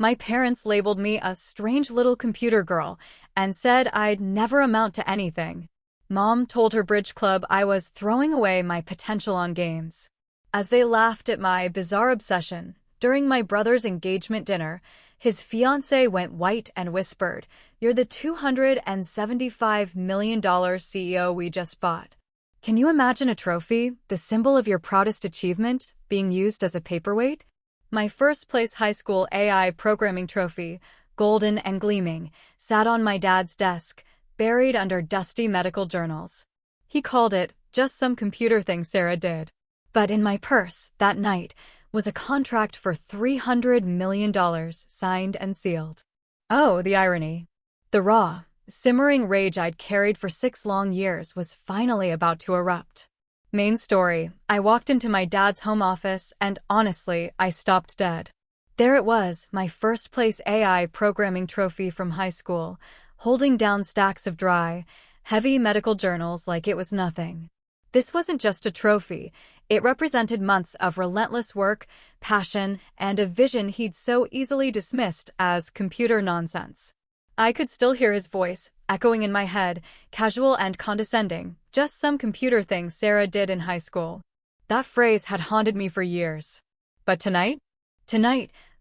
My parents labeled me a strange little computer girl and said I'd never amount to anything. Mom told her bridge club I was throwing away my potential on games. As they laughed at my bizarre obsession, during my brother's engagement dinner, his fiancée went white and whispered, "You're the $275 million CEO we just bought." Can you imagine a trophy, the symbol of your proudest achievement, being used as a paperweight? My first place high school AI programming trophy, golden and gleaming, sat on my dad's desk, buried under dusty medical journals. He called it just some computer thing Sarah did. But in my purse, that night, was a contract for $300 million, signed and sealed. Oh, the irony. The raw, simmering rage I'd carried for 6 long years was finally about to erupt. Main story, I walked into my dad's home office and honestly, I stopped dead. There it was, my first place AI programming trophy from high school, holding down stacks of dry, heavy medical journals like it was nothing. This wasn't just a trophy, it represented months of relentless work, passion, and a vision he'd so easily dismissed as computer nonsense. I could still hear his voice, echoing in my head, casual and condescending, just some computer thing Sarah did in high school. That phrase had haunted me for years. But tonight,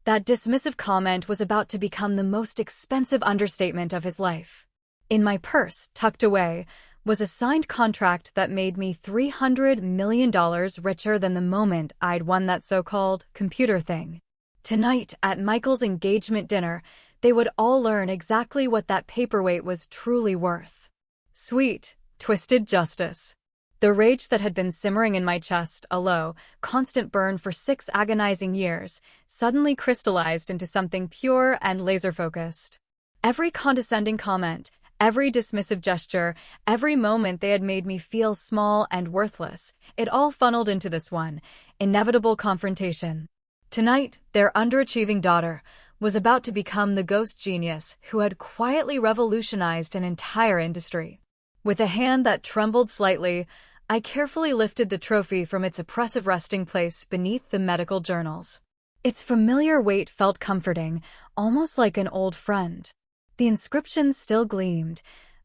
that dismissive comment was about to become the most expensive understatement of his life. In my purse, tucked away, was a signed contract that made me $300 million richer than the moment I'd won that so-called computer thing. Tonight, at Michael's engagement dinner, they would all learn exactly what that paperweight was truly worth. Sweet, twisted justice. The rage that had been simmering in my chest, a low, constant burn for 6 agonizing years, suddenly crystallized into something pure and laser-focused. Every condescending comment, every dismissive gesture, every moment they had made me feel small and worthless, it all funneled into this one, inevitable confrontation. Tonight, their underachieving daughter was about to become the ghost genius who had quietly revolutionized an entire industry. With a hand that trembled slightly, I carefully lifted the trophy from its oppressive resting place beneath the medical journals. Its familiar weight felt comforting, almost like an old friend. The inscription still gleamed,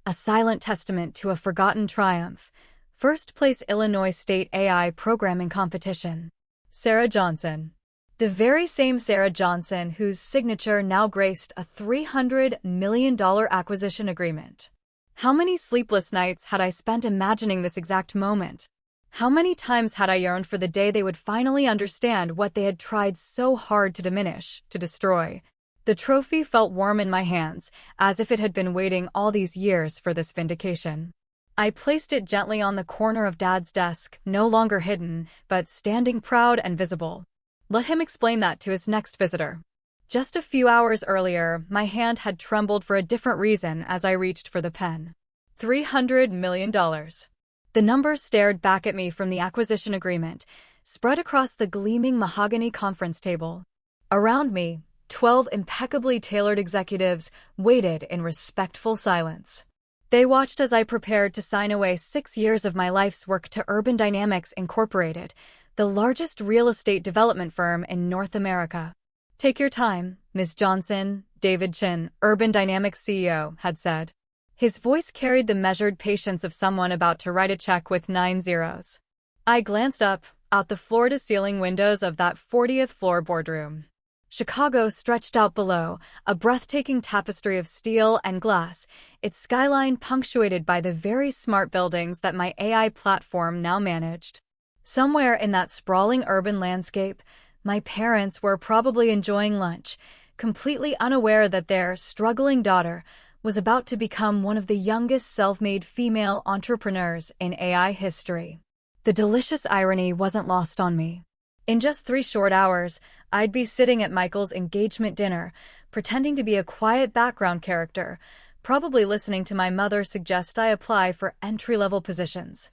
a silent testament to a forgotten triumph. First place Illinois State AI Programming Competition. Sarah Johnson. The very same Sarah Johnson whose signature now graced a $300 million acquisition agreement. How many sleepless nights had I spent imagining this exact moment? How many times had I yearned for the day they would finally understand what they had tried so hard to diminish, to destroy? The trophy felt warm in my hands, as if it had been waiting all these years for this vindication. I placed it gently on the corner of Dad's desk, no longer hidden, but standing proud and visible. Let him explain that to his next visitor. Just a few hours earlier, my hand had trembled for a different reason as I reached for the pen. $300 million. The number stared back at me from the acquisition agreement, spread across the gleaming mahogany conference table. Around me, 12 impeccably tailored executives waited in respectful silence. They watched as I prepared to sign away 6 years of my life's work to Urban Dynamics Incorporated, the largest real estate development firm in North America. "Take your time, Ms. Johnson," David Chin, Urban Dynamics CEO, had said. His voice carried the measured patience of someone about to write a check with 9 zeros. I glanced up, out the floor-to-ceiling windows of that 40th floor boardroom. Chicago stretched out below, a breathtaking tapestry of steel and glass, its skyline punctuated by the very smart buildings that my AI platform now managed. Somewhere in that sprawling urban landscape, my parents were probably enjoying lunch, completely unaware that their struggling daughter was about to become one of the youngest self-made female entrepreneurs in AI history. The delicious irony wasn't lost on me. In just 3 short hours, I'd be sitting at Michael's engagement dinner, pretending to be a quiet background character, probably listening to my mother suggest I apply for entry-level positions,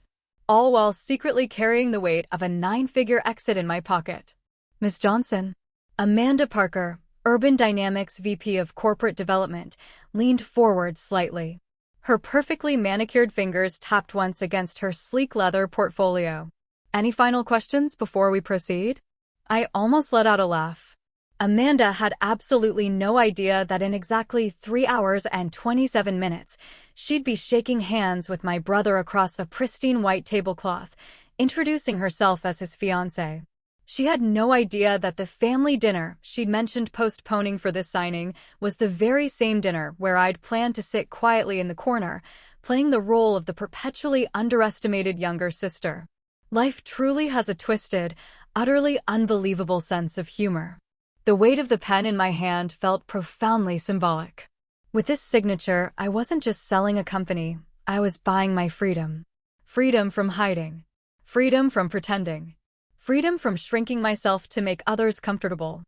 all while secretly carrying the weight of a 9-figure exit in my pocket. "Ms. Johnson." Amanda Parker, Urban Dynamics VP of Corporate Development, leaned forward slightly. Her perfectly manicured fingers tapped once against her sleek leather portfolio. "Any final questions before we proceed?" I almost let out a laugh. Amanda had absolutely no idea that in exactly 3 hours and 27 minutes, she'd be shaking hands with my brother across a pristine white tablecloth, introducing herself as his fiancée. She had no idea that the family dinner she'd mentioned postponing for this signing was the very same dinner where I'd planned to sit quietly in the corner, playing the role of the perpetually underestimated younger sister. Life truly has a twisted, utterly unbelievable sense of humor. The weight of the pen in my hand felt profoundly symbolic. With this signature, I wasn't just selling a company, I was buying my freedom. Freedom from hiding. Freedom from pretending. Freedom from shrinking myself to make others comfortable.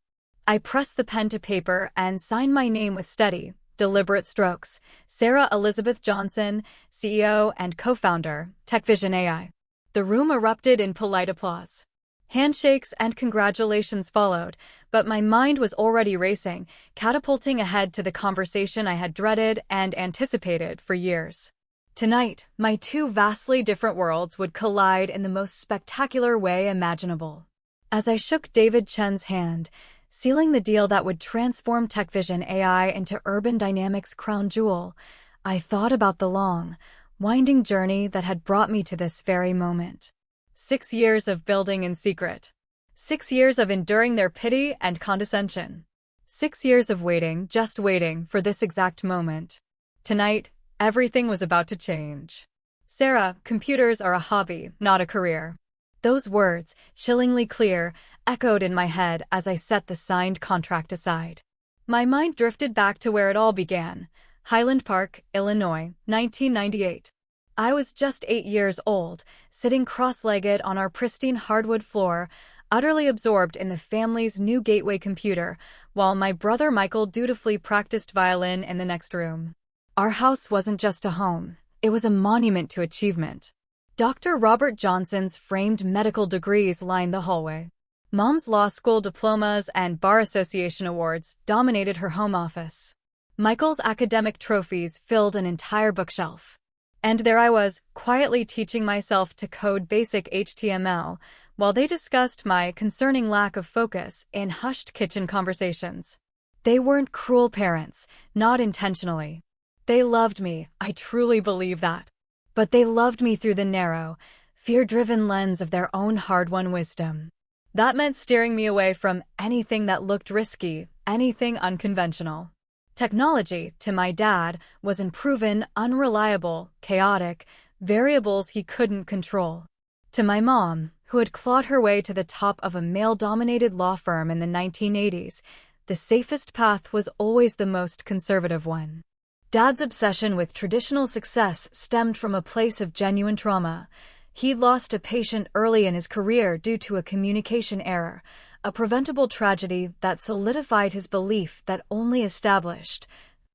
I pressed the pen to paper and signed my name with steady, deliberate strokes. Sarah Elizabeth Johnson, CEO and co-founder, TechVision AI. The room erupted in polite applause. Handshakes and congratulations followed, but my mind was already racing, catapulting ahead to the conversation I had dreaded and anticipated for years. Tonight, my two vastly different worlds would collide in the most spectacular way imaginable. As I shook David Chen's hand, sealing the deal that would transform TechVision AI into Urban Dynamics' crown jewel, I thought about the long, winding journey that had brought me to this very moment. 6 years of building in secret. 6 years of enduring their pity and condescension. 6 years of waiting, just waiting, for this exact moment. Tonight, everything was about to change. Sarah, computers are a hobby, not a career. Those words, chillingly clear, echoed in my head as I set the signed contract aside. My mind drifted back to where it all began. Highland Park, Illinois, 1998. I was just 8 years old, sitting cross-legged on our pristine hardwood floor, utterly absorbed in the family's new gateway computer, while my brother Michael dutifully practiced violin in the next room. Our house wasn't just a home, it was a monument to achievement. Dr. Robert Johnson's framed medical degrees lined the hallway. Mom's law school diplomas and Bar Association awards dominated her home office. Michael's academic trophies filled an entire bookshelf. And there I was, quietly teaching myself to code basic HTML, while they discussed my concerning lack of focus in hushed kitchen conversations. They weren't cruel parents, not intentionally. They loved me, I truly believe that. But they loved me through the narrow, fear-driven lens of their own hard-won wisdom. That meant steering me away from anything that looked risky, anything unconventional. Technology, to my dad, was unproven, unreliable, chaotic, variables he couldn't control. To my mom, who had clawed her way to the top of a male-dominated law firm in the 1980s, the safest path was always the most conservative one. Dad's obsession with traditional success stemmed from a place of genuine trauma. He'd lost a patient early in his career due to a communication error, a preventable tragedy that solidified his belief that only established,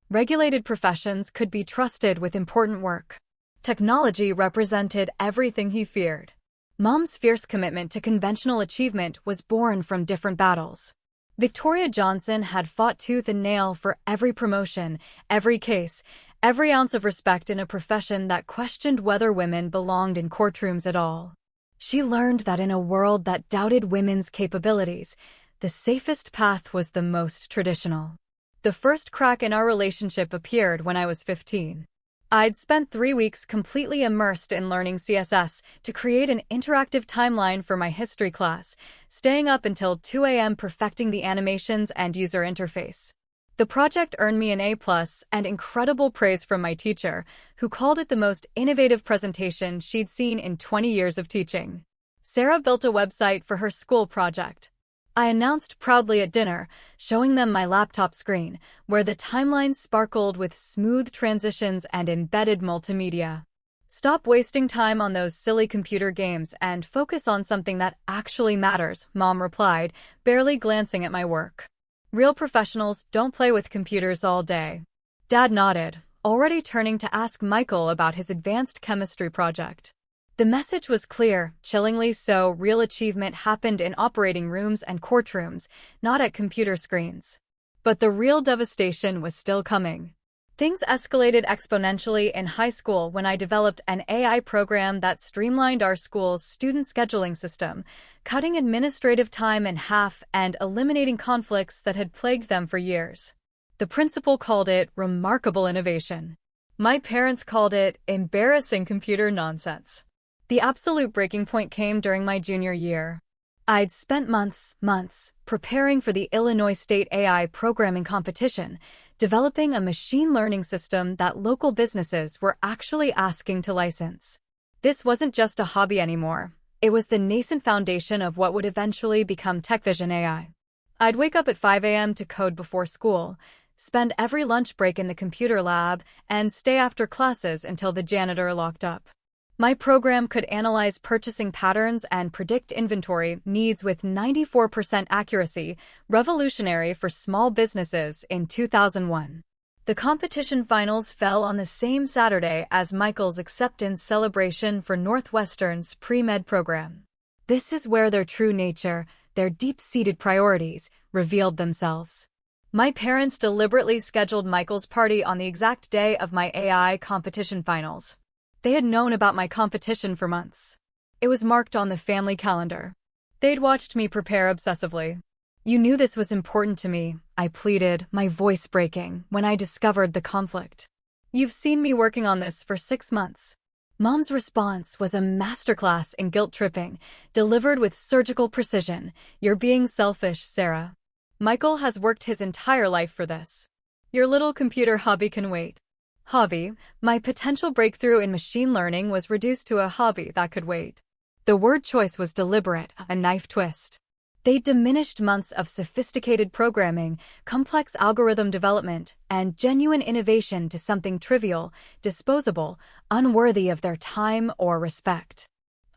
regulated professions could be trusted with important work. Technology represented everything he feared. Mom's fierce commitment to conventional achievement was born from different battles. Victoria Johnson had fought tooth and nail for every promotion, every case, every ounce of respect in a profession that questioned whether women belonged in courtrooms at all. She learned that in a world that doubted women's capabilities, the safest path was the most traditional. The first crack in our relationship appeared when I was 15. I'd spent 3 weeks completely immersed in learning CSS to create an interactive timeline for my history class, staying up until 2 a.m. perfecting the animations and user interface. The project earned me an A+ and incredible praise from my teacher, who called it the most innovative presentation she'd seen in 20 years of teaching. Sarah built a website for her school project. I announced proudly at dinner, showing them my laptop screen, where the timeline sparkled with smooth transitions and embedded multimedia. "Stop wasting time on those silly computer games and focus on something that actually matters," Mom replied, barely glancing at my work. "Real professionals don't play with computers all day." Dad nodded, already turning to ask Michael about his advanced chemistry project. The message was clear, chillingly so. Real achievement happened in operating rooms and courtrooms, not at computer screens. But the real devastation was still coming. Things escalated exponentially in high school when I developed an AI program that streamlined our school's student scheduling system, cutting administrative time in half and eliminating conflicts that had plagued them for years. The principal called it remarkable innovation. My parents called it embarrassing computer nonsense. The absolute breaking point came during my junior year. I'd spent months preparing for the Illinois State AI programming competition, developing a machine learning system that local businesses were actually asking to license. This wasn't just a hobby anymore. It was the nascent foundation of what would eventually become TechVision AI. I'd wake up at 5 a.m. to code before school, spend every lunch break in the computer lab, and stay after classes until the janitor locked up. My program could analyze purchasing patterns and predict inventory needs with 94% accuracy, revolutionary for small businesses in 2001. The competition finals fell on the same Saturday as Michael's acceptance celebration for Northwestern's pre-med program. This is where their true nature, their deep-seated priorities, revealed themselves. My parents deliberately scheduled Michael's party on the exact day of my AI competition finals. They had known about my competition for months. It was marked on the family calendar. They'd watched me prepare obsessively. "You knew this was important to me," I pleaded, my voice breaking, when I discovered the conflict. "You've seen me working on this for 6 months." Mom's response was a masterclass in guilt tripping, delivered with surgical precision. "You're being selfish, Sarah. Michael has worked his entire life for this. Your little computer hobby can wait." Hobby, my potential breakthrough in machine learning was reduced to a hobby that could wait. The word choice was deliberate, a knife twist. They diminished months of sophisticated programming, complex algorithm development, and genuine innovation to something trivial, disposable, unworthy of their time or respect.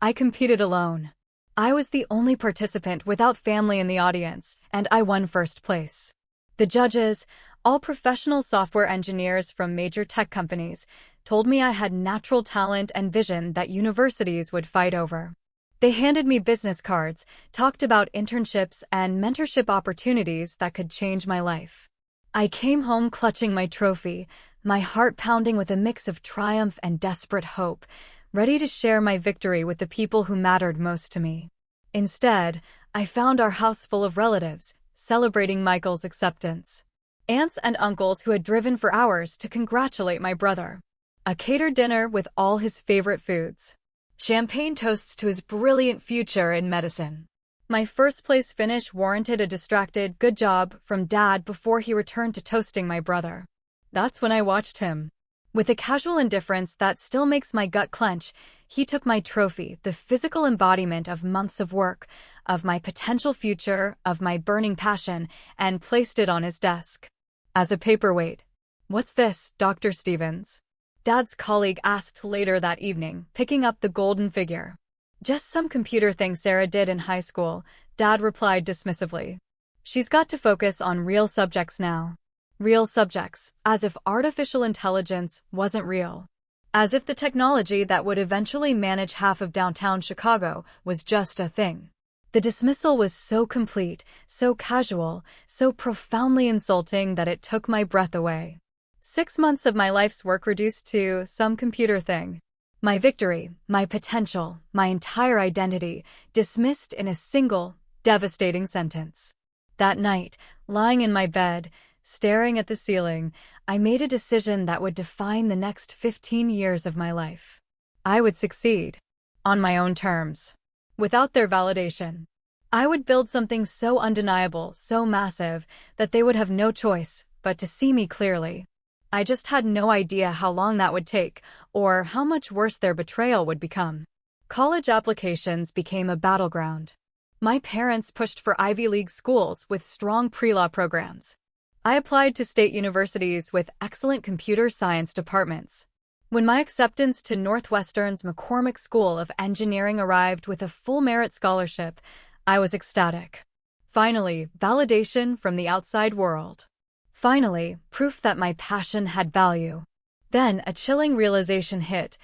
I competed alone. I was the only participant without family in the audience, and I won first place. The judges, all professional software engineers from major tech companies, told me I had natural talent and vision that universities would fight over. They handed me business cards, talked about internships and mentorship opportunities that could change my life. I came home clutching my trophy, my heart pounding with a mix of triumph and desperate hope, ready to share my victory with the people who mattered most to me. Instead, I found our house full of relatives, celebrating Michael's acceptance. Aunts and uncles who had driven for hours to congratulate my brother. A catered dinner with all his favorite foods. Champagne toasts to his brilliant future in medicine. My first-place finish warranted a distracted "good job" from Dad before he returned to toasting my brother. That's when I watched him. With a casual indifference that still makes my gut clench, he took my trophy, the physical embodiment of months of work, of my potential future, of my burning passion, and placed it on his desk. As a paperweight. "What's this, Dr. Stevens?" Dad's colleague asked later that evening, picking up the golden figure. "Just some computer thing Sarah did in high school," Dad replied dismissively. "She's got to focus on real subjects now." Real subjects, as if artificial intelligence wasn't real. As if the technology that would eventually manage half of downtown Chicago was just a thing. The dismissal was so complete, so casual, so profoundly insulting that it took my breath away. 6 months of my life's work reduced to some computer thing. My victory, my potential, my entire identity, dismissed in a single, devastating sentence. That night, lying in my bed, staring at the ceiling, I made a decision that would define the next 15 years of my life. I would succeed. On my own terms. Without their validation. I would build something so undeniable, so massive, that they would have no choice but to see me clearly. I just had no idea how long that would take, or how much worse their betrayal would become. College applications became a battleground. My parents pushed for Ivy League schools with strong pre-law programs. I applied to state universities with excellent computer science departments. When my acceptance to Northwestern's McCormick School of Engineering arrived with a full merit scholarship, I was ecstatic. Finally, validation from the outside world. Finally, proof that my passion had value. Then a chilling realization hit.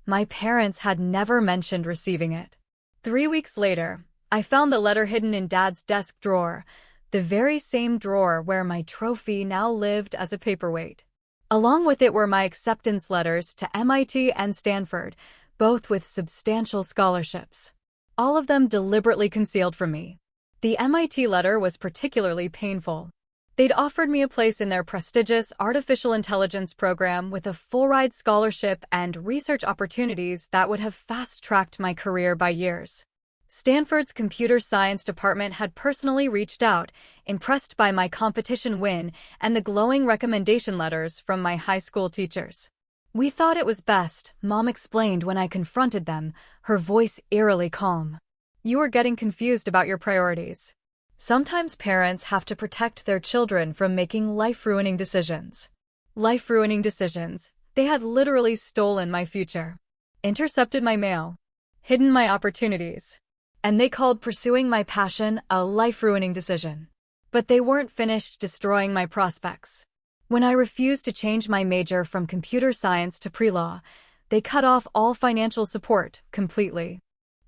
My parents had never mentioned receiving it. 3 weeks later, I found the letter hidden in Dad's desk drawer, the very same drawer where my trophy now lived as a paperweight. Along with it were my acceptance letters to MIT and Stanford, both with substantial scholarships. All of them deliberately concealed from me. The MIT letter was particularly painful. They'd offered me a place in their prestigious artificial intelligence program with a full-ride scholarship and research opportunities that would have fast-tracked my career by years. Stanford's computer science department had personally reached out, impressed by my competition win and the glowing recommendation letters from my high school teachers. "We thought it was best," Mom explained when I confronted them, her voice eerily calm. "You are getting confused about your priorities." Sometimes parents have to protect their children from making life-ruining decisions. Life-ruining decisions. They had literally stolen my future, intercepted my mail, hidden my opportunities. And they called pursuing my passion a life-ruining decision. But they weren't finished destroying my prospects. When I refused to change my major from computer science to pre-law, they cut off all financial support completely.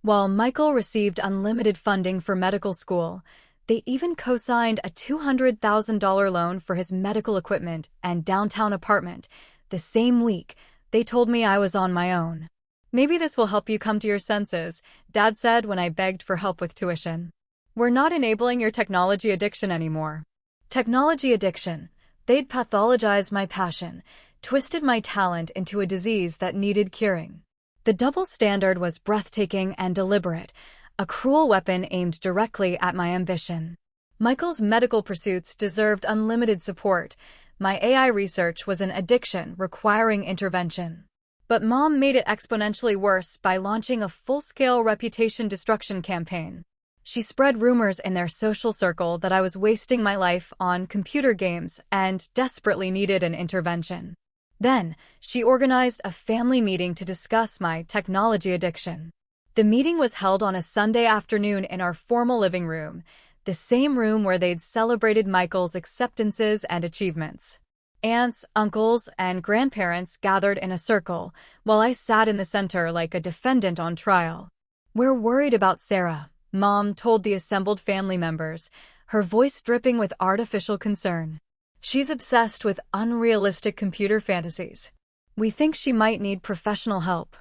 While Michael received unlimited funding for medical school, they even co-signed a $200,000 loan for his medical equipment and downtown apartment. The same week, they told me I was on my own. "Maybe this will help you come to your senses," Dad said when I begged for help with tuition. "We're not enabling your technology addiction anymore." Technology addiction. They'd pathologized my passion, twisted my talent into a disease that needed curing. The double standard was breathtaking and deliberate, a cruel weapon aimed directly at my ambition. Michael's medical pursuits deserved unlimited support. My AI research was an addiction requiring intervention. But Mom made it exponentially worse by launching a full-scale reputation destruction campaign. She spread rumors in their social circle that I was wasting my life on computer games and desperately needed an intervention. Then, she organized a family meeting to discuss my technology addiction. The meeting was held on a Sunday afternoon in our formal living room, the same room where they'd celebrated Michael's acceptances and achievements. Aunts, uncles, and grandparents gathered in a circle, while I sat in the center like a defendant on trial. "We're worried about Sarah," Mom told the assembled family members, her voice dripping with artificial concern. "She's obsessed with unrealistic computer fantasies. We think she might need professional help."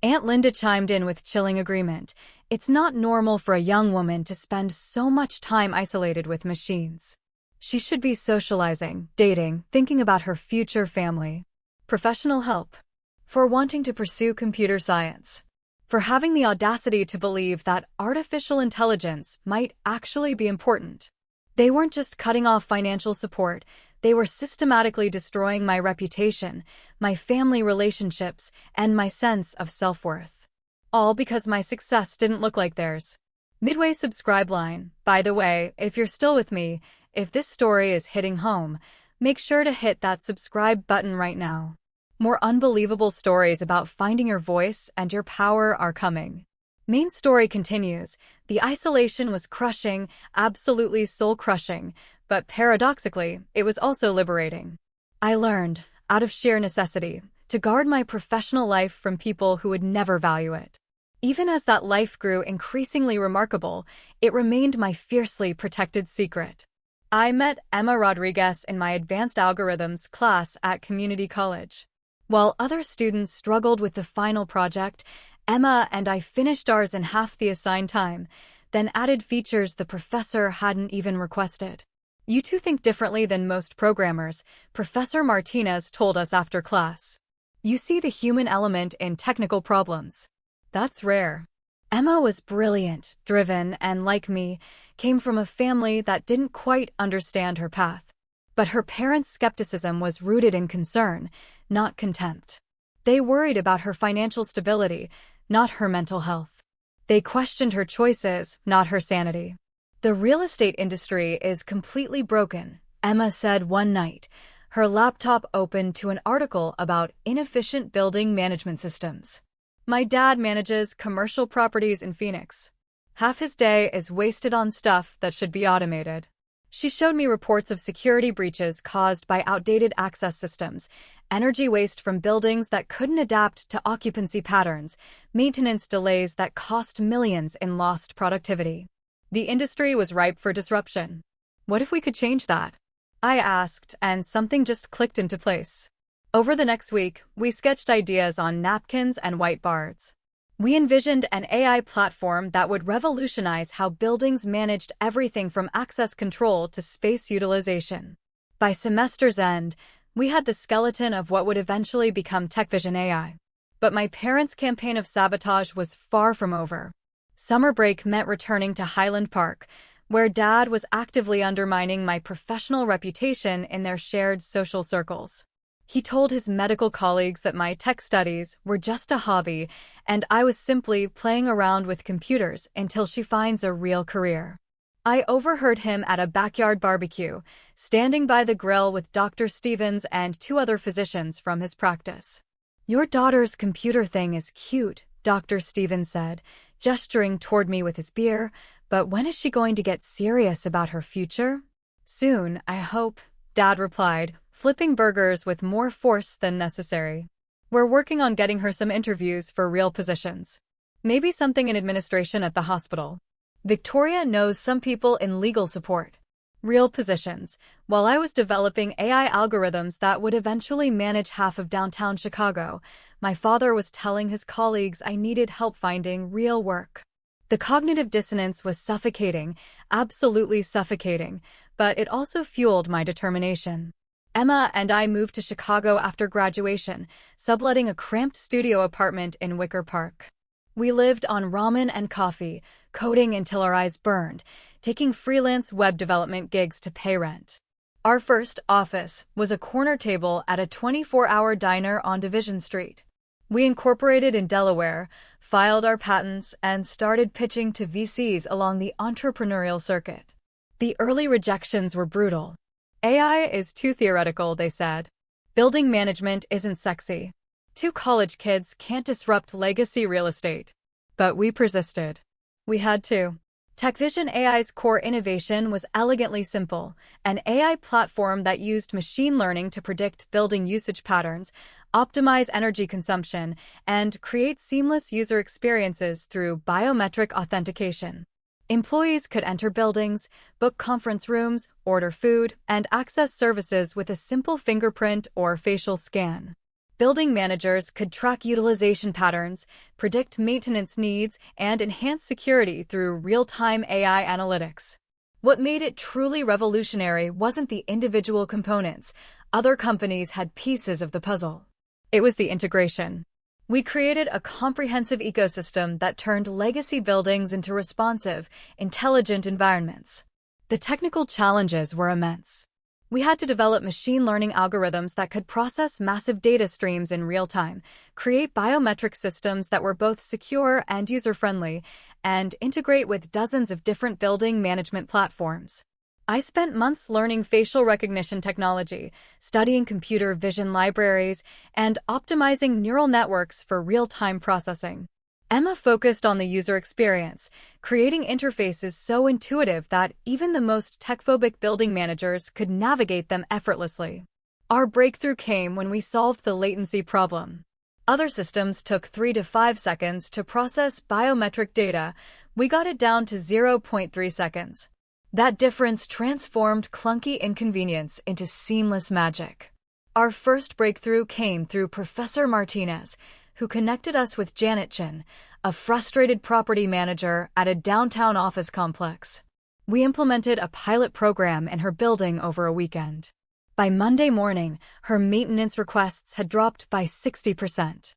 Aunt Linda chimed in with chilling agreement. "It's not normal for a young woman to spend so much time isolated with machines. She should be socializing, dating, thinking about her future family." Professional help. For wanting to pursue computer science. For having the audacity to believe that artificial intelligence might actually be important. They weren't just cutting off financial support, they were systematically destroying my reputation, my family relationships, and my sense of self-worth. All because my success didn't look like theirs. Midway subscribe line. By the way, if you're still with me, if this story is hitting home, make sure to hit that subscribe button right now. More unbelievable stories about finding your voice and your power are coming. Main story continues. The isolation was crushing, absolutely soul-crushing, but paradoxically, it was also liberating. I learned, out of sheer necessity, to guard my professional life from people who would never value it. Even as that life grew increasingly remarkable, it remained my fiercely protected secret. I met Emma Rodriguez in my advanced algorithms class at community college. While other students struggled with the final project, Emma and I finished ours in half the assigned time, then added features the professor hadn't even requested. "You two think differently than most programmers," Professor Martinez told us after class. "You see the human element in technical problems. That's rare." Emma was brilliant, driven, and like me, came from a family that didn't quite understand her path. But her parents' skepticism was rooted in concern, not contempt. They worried about her financial stability, not her mental health. They questioned her choices, not her sanity. "The real estate industry is completely broken," Emma said one night, her laptop open to an article about inefficient building management systems. "My dad manages commercial properties in Phoenix. Half his day is wasted on stuff that should be automated." She showed me reports of security breaches caused by outdated access systems, energy waste from buildings that couldn't adapt to occupancy patterns, maintenance delays that cost millions in lost productivity. The industry was ripe for disruption. What if we could change that? I asked, and something just clicked into place. Over the next week, we sketched ideas on napkins and whiteboards. We envisioned an AI platform that would revolutionize how buildings managed everything from access control to space utilization. By semester's end, we had the skeleton of what would eventually become TechVision AI. But my parents' campaign of sabotage was far from over. Summer break meant returning to Highland Park, where Dad was actively undermining my professional reputation in their shared social circles. He told his medical colleagues that my tech studies were just a hobby, and I was simply playing around with computers until she finds a real career. I overheard him at a backyard barbecue, standing by the grill with Dr. Stevens and two other physicians from his practice. "Your daughter's computer thing is cute," Dr. Stevens said, gesturing toward me with his beer, "but when is she going to get serious about her future?" "Soon, I hope," Dad replied, flipping burgers with more force than necessary. "We're working on getting her some interviews for real positions. Maybe something in administration at the hospital. Victoria knows some people in legal support. Real positions, while I was developing AI algorithms that would eventually manage half of downtown Chicago, my father was telling his colleagues I needed help finding real work. The cognitive dissonance was suffocating, absolutely suffocating, but it also fueled my determination. Emma and I moved to Chicago after graduation, subletting a cramped studio apartment in Wicker Park. We lived on ramen and coffee, coding until our eyes burned, taking freelance web development gigs to pay rent. Our first office was a corner table at a 24-hour diner on Division Street. We incorporated in Delaware, filed our patents, and started pitching to VCs along the entrepreneurial circuit. The early rejections were brutal. "AI is too theoretical," they said. "Building management isn't sexy. Two college kids can't disrupt legacy real estate." But we persisted. We had to. TechVision AI's core innovation was elegantly simple, an AI platform that used machine learning to predict building usage patterns, optimize energy consumption, and create seamless user experiences through biometric authentication. Employees could enter buildings, book conference rooms, order food, and access services with a simple fingerprint or facial scan. Building managers could track utilization patterns, predict maintenance needs, and enhance security through real-time AI analytics. What made it truly revolutionary wasn't the individual components. Other companies had pieces of the puzzle. It was the integration. We created a comprehensive ecosystem that turned legacy buildings into responsive, intelligent environments. The technical challenges were immense. We had to develop machine learning algorithms that could process massive data streams in real time, create biometric systems that were both secure and user-friendly, and integrate with dozens of different building management platforms. I spent months learning facial recognition technology, studying computer vision libraries, and optimizing neural networks for real-time processing. Emma focused on the user experience, creating interfaces so intuitive that even the most tech-phobic building managers could navigate them effortlessly. Our breakthrough came when we solved the latency problem. Other systems took 3 to 5 seconds to process biometric data. We got it down to 0.3 seconds. That difference transformed clunky inconvenience into seamless magic. Our first breakthrough came through Professor Martinez, who connected us with Janet Chin, a frustrated property manager at a downtown office complex. We implemented a pilot program in her building over a weekend. By Monday morning, her maintenance requests had dropped by 60%.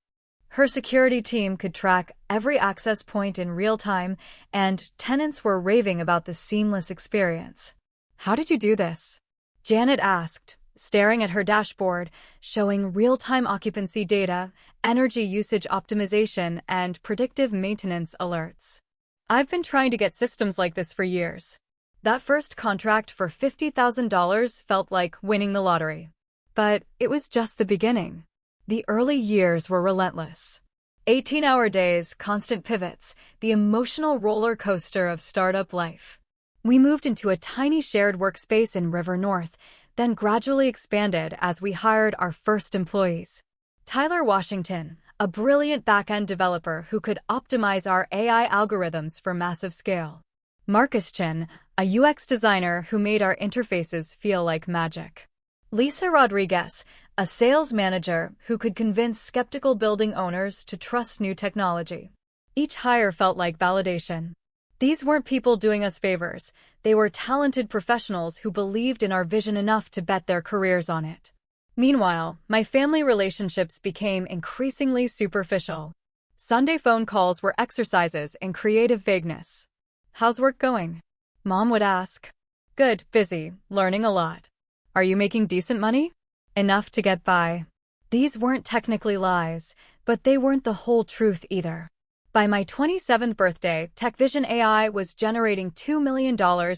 Her security team could track every access point in real time, and tenants were raving about the seamless experience. "How did you do this?" Janet asked, staring at her dashboard, showing real-time occupancy data, energy usage optimization, and predictive maintenance alerts. "I've been trying to get systems like this for years." That first contract for $50,000 felt like winning the lottery. But it was just the beginning. The early years were relentless. 18-hour days, constant pivots, the emotional roller coaster of startup life. We moved into a tiny shared workspace in River North, then gradually expanded as we hired our first employees. Tyler Washington, a brilliant back-end developer who could optimize our AI algorithms for massive scale. Marcus Chin, a UX designer who made our interfaces feel like magic. Lisa Rodriguez, a sales manager who could convince skeptical building owners to trust new technology. Each hire felt like validation. These weren't people doing us favors. They were talented professionals who believed in our vision enough to bet their careers on it. Meanwhile, my family relationships became increasingly superficial. Sunday phone calls were exercises in creative vagueness. "How's work going?" Mom would ask. "Good, busy, learning a lot." "Are you making decent money?" "Enough to get by." These weren't technically lies, but they weren't the whole truth either. By my 27th birthday, TechVision AI was generating $2 million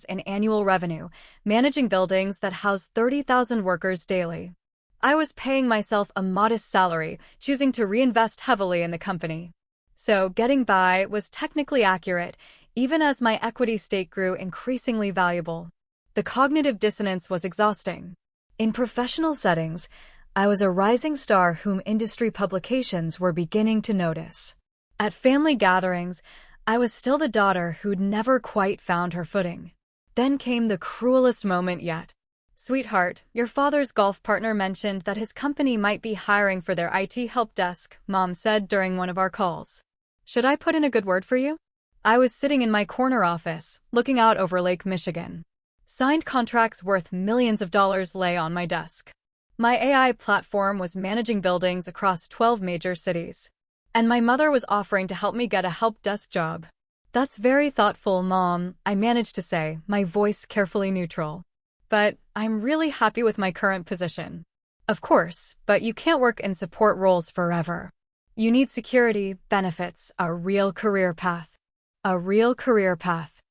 in annual revenue, managing buildings that housed 30,000 workers daily. I was paying myself a modest salary, choosing to reinvest heavily in the company. So getting by was technically accurate, even as my equity stake grew increasingly valuable. The cognitive dissonance was exhausting. In professional settings, I was a rising star whom industry publications were beginning to notice. At family gatherings, I was still the daughter who'd never quite found her footing. Then came the cruelest moment yet. "Sweetheart, your father's golf partner mentioned that his company might be hiring for their IT help desk," Mom said during one of our calls. "Should I put in a good word for you?" I was sitting in my corner office, looking out over Lake Michigan. Signed contracts worth millions of dollars lay on my desk. My AI platform was managing buildings across 12 major cities. And my mother was offering to help me get a help desk job. "That's very thoughtful, Mom," I managed to say, my voice carefully neutral. "But I'm really happy with my current position." "Of course, but you can't work in support roles forever. You need security, benefits, a real career path." A real career path.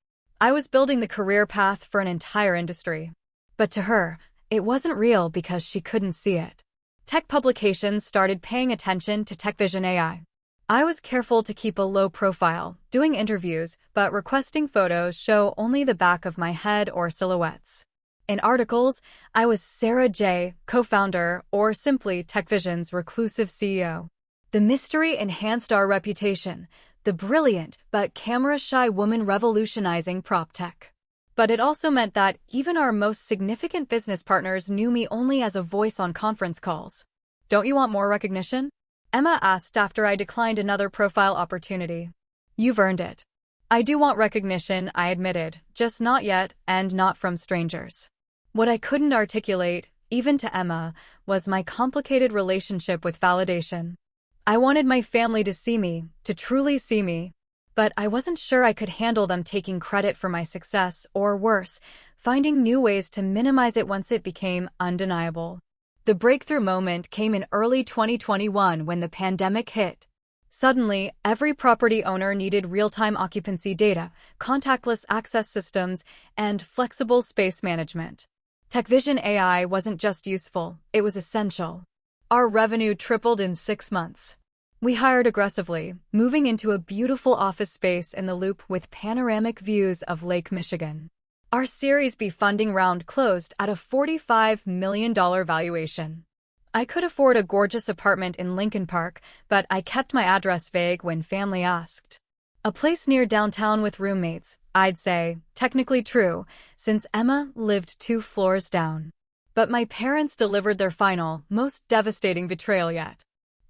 I was building the career path for an entire industry. But to her, it wasn't real because she couldn't see it. Tech publications started paying attention to TechVision AI. I was careful to keep a low profile, doing interviews, but requesting photos show only the back of my head or silhouettes. In articles, I was Sarah J., co-founder, or simply TechVision's reclusive CEO. The mystery enhanced our reputation, the brilliant but camera-shy woman revolutionizing prop tech. But it also meant that even our most significant business partners knew me only as a voice on conference calls. "Don't you want more recognition?" Emma asked after I declined another profile opportunity. "You've earned it." "I do want recognition," I admitted, "just not yet, and not from strangers." What I couldn't articulate, even to Emma, was my complicated relationship with validation. I wanted my family to see me, to truly see me, but I wasn't sure I could handle them taking credit for my success, or worse, finding new ways to minimize it once it became undeniable. The breakthrough moment came in early 2021 when the pandemic hit. Suddenly, every property owner needed real-time occupancy data, contactless access systems, and flexible space management. TechVision AI wasn't just useful, it was essential. Our revenue tripled in 6 months. We hired aggressively, moving into a beautiful office space in the Loop with panoramic views of Lake Michigan. Our Series B funding round closed at a $45 million valuation. I could afford a gorgeous apartment in Lincoln Park, but I kept my address vague when family asked. A place near downtown with roommates, I'd say, technically true, since Emma lived 2 floors down. But my parents delivered their final, most devastating betrayal yet.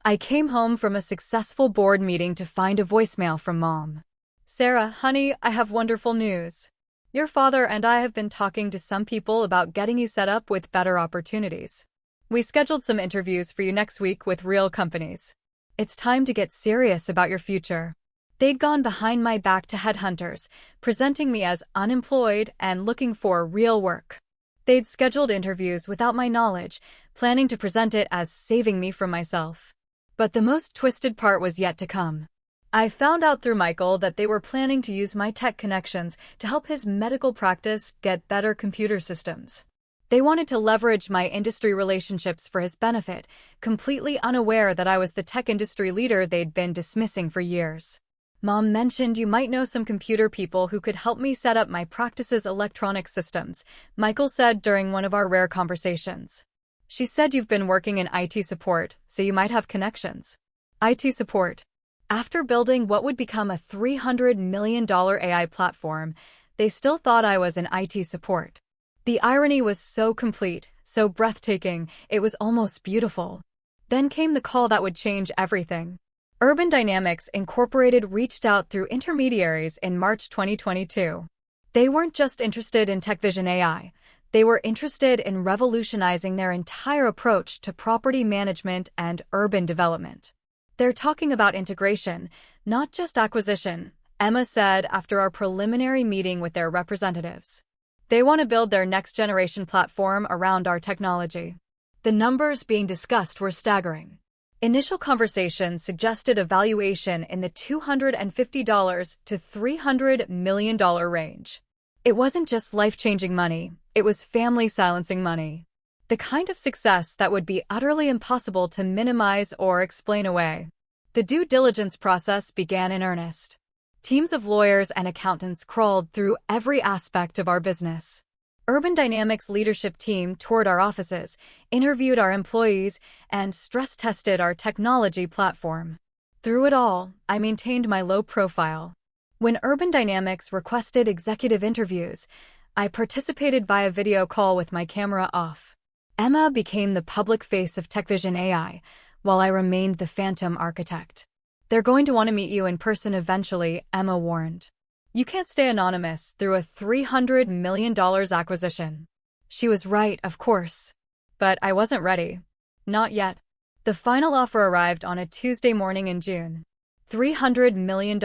I came home from a successful board meeting to find a voicemail from Mom. "Sarah, honey, I have wonderful news. Your father and I have been talking to some people about getting you set up with better opportunities. We scheduled some interviews for you next week with real companies. It's time to get serious about your future." They'd gone behind my back to headhunters, presenting me as unemployed and looking for real work. They'd scheduled interviews without my knowledge, planning to present it as saving me from myself. But the most twisted part was yet to come. I found out through Michael that they were planning to use my tech connections to help his medical practice get better computer systems. They wanted to leverage my industry relationships for his benefit, completely unaware that I was the tech industry leader they'd been dismissing for years. "Mom mentioned you might know some computer people who could help me set up my practice's electronic systems," Michael said during one of our rare conversations. "She said you've been working in IT support, so you might have connections." IT support. After building what would become a $300 million AI platform, they still thought I was in IT support. The irony was so complete, So breathtaking, it was almost beautiful. Then came the call that would change everything. Urban Dynamics Incorporated reached out through intermediaries in March 2022. They weren't just interested in TechVision AI. They were interested in revolutionizing their entire approach to property management and urban development. They're talking about integration, not just acquisition, Emma said after our preliminary meeting with their representatives. They want to build their next-generation platform around our technology. The numbers being discussed were staggering. Initial conversations suggested a valuation in the $250 to $300 million range. It wasn't just life-changing money, it was family-silencing money. The kind of success that would be utterly impossible to minimize or explain away. The due diligence process began in earnest. Teams of lawyers and accountants crawled through every aspect of our business. Urban Dynamics' leadership team toured our offices, interviewed our employees, and stress-tested our technology platform. Through it all, I maintained my low profile. When Urban Dynamics requested executive interviews, I participated via video call with my camera off. Emma became the public face of TechVision AI, while I remained the phantom architect. They're going to want to meet you in person eventually, Emma warned. You can't stay anonymous through a $300 million acquisition. She was right, of course. But I wasn't ready. Not yet. The final offer arrived on a Tuesday morning in June. $300 million,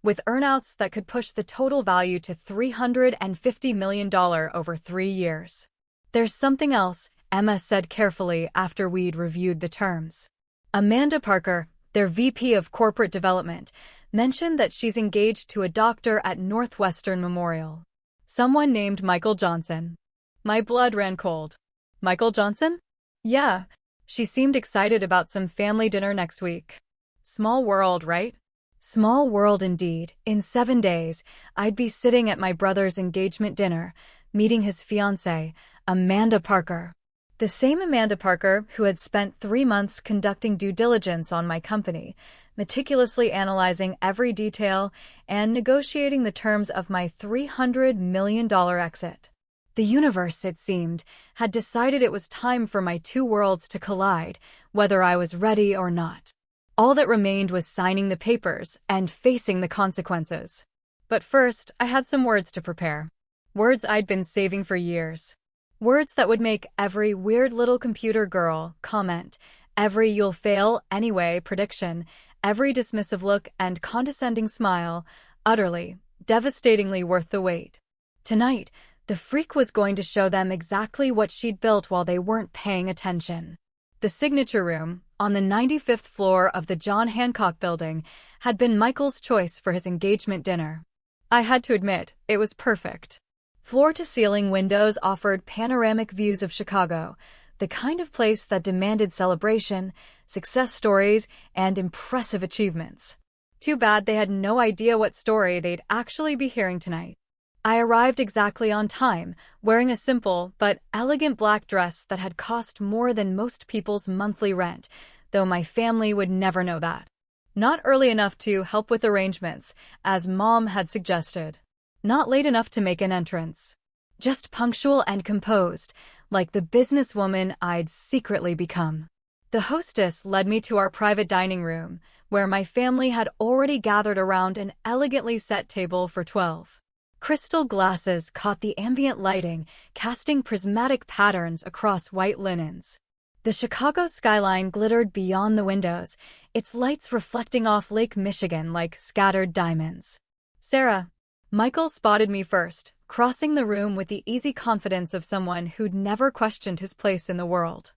with earnouts that could push the total value to $350 million over 3 years. There's something else, Emma said carefully after we'd reviewed the terms. Amanda Parker, their VP of Corporate Development, mentioned that she's engaged to a doctor at Northwestern Memorial. Someone named Michael Johnson. My blood ran cold. Michael Johnson? Yeah. She seemed excited about some family dinner next week. Small world, right? Small world indeed. In 7 days, I'd be sitting at my brother's engagement dinner, meeting his fiancée, Amanda Parker. The same Amanda Parker who had spent 3 months conducting due diligence on my company, meticulously analyzing every detail and negotiating the terms of my $300 million exit. The universe, it seemed, had decided it was time for my two worlds to collide, whether I was ready or not. All that remained was signing the papers and facing the consequences. But first, I had some words to prepare. Words I'd been saving for years. Words that would make every weird little computer girl comment, every you'll fail anyway prediction, every dismissive look and condescending smile, utterly, devastatingly worth the wait. Tonight, the freak was going to show them exactly what she'd built while they weren't paying attention. The signature room, on the 95th floor of the John Hancock Building, had been Michael's choice for his engagement dinner. I had to admit, it was perfect. Floor-to-ceiling windows offered panoramic views of Chicago, the kind of place that demanded celebration, success stories, and impressive achievements. Too bad they had no idea what story they'd actually be hearing tonight. I arrived exactly on time, wearing a simple but elegant black dress that had cost more than most people's monthly rent, though my family would never know that. Not early enough to help with arrangements, as Mom had suggested. Not late enough to make an entrance. Just punctual and composed, like the businesswoman I'd secretly become. The hostess led me to our private dining room, where my family had already gathered around an elegantly set table for 12. Crystal glasses caught the ambient lighting, casting prismatic patterns across white linens. The Chicago skyline glittered beyond the windows, its lights reflecting off Lake Michigan like scattered diamonds. Sarah. Michael spotted me first, crossing the room with the easy confidence of someone who'd never questioned his place in the world.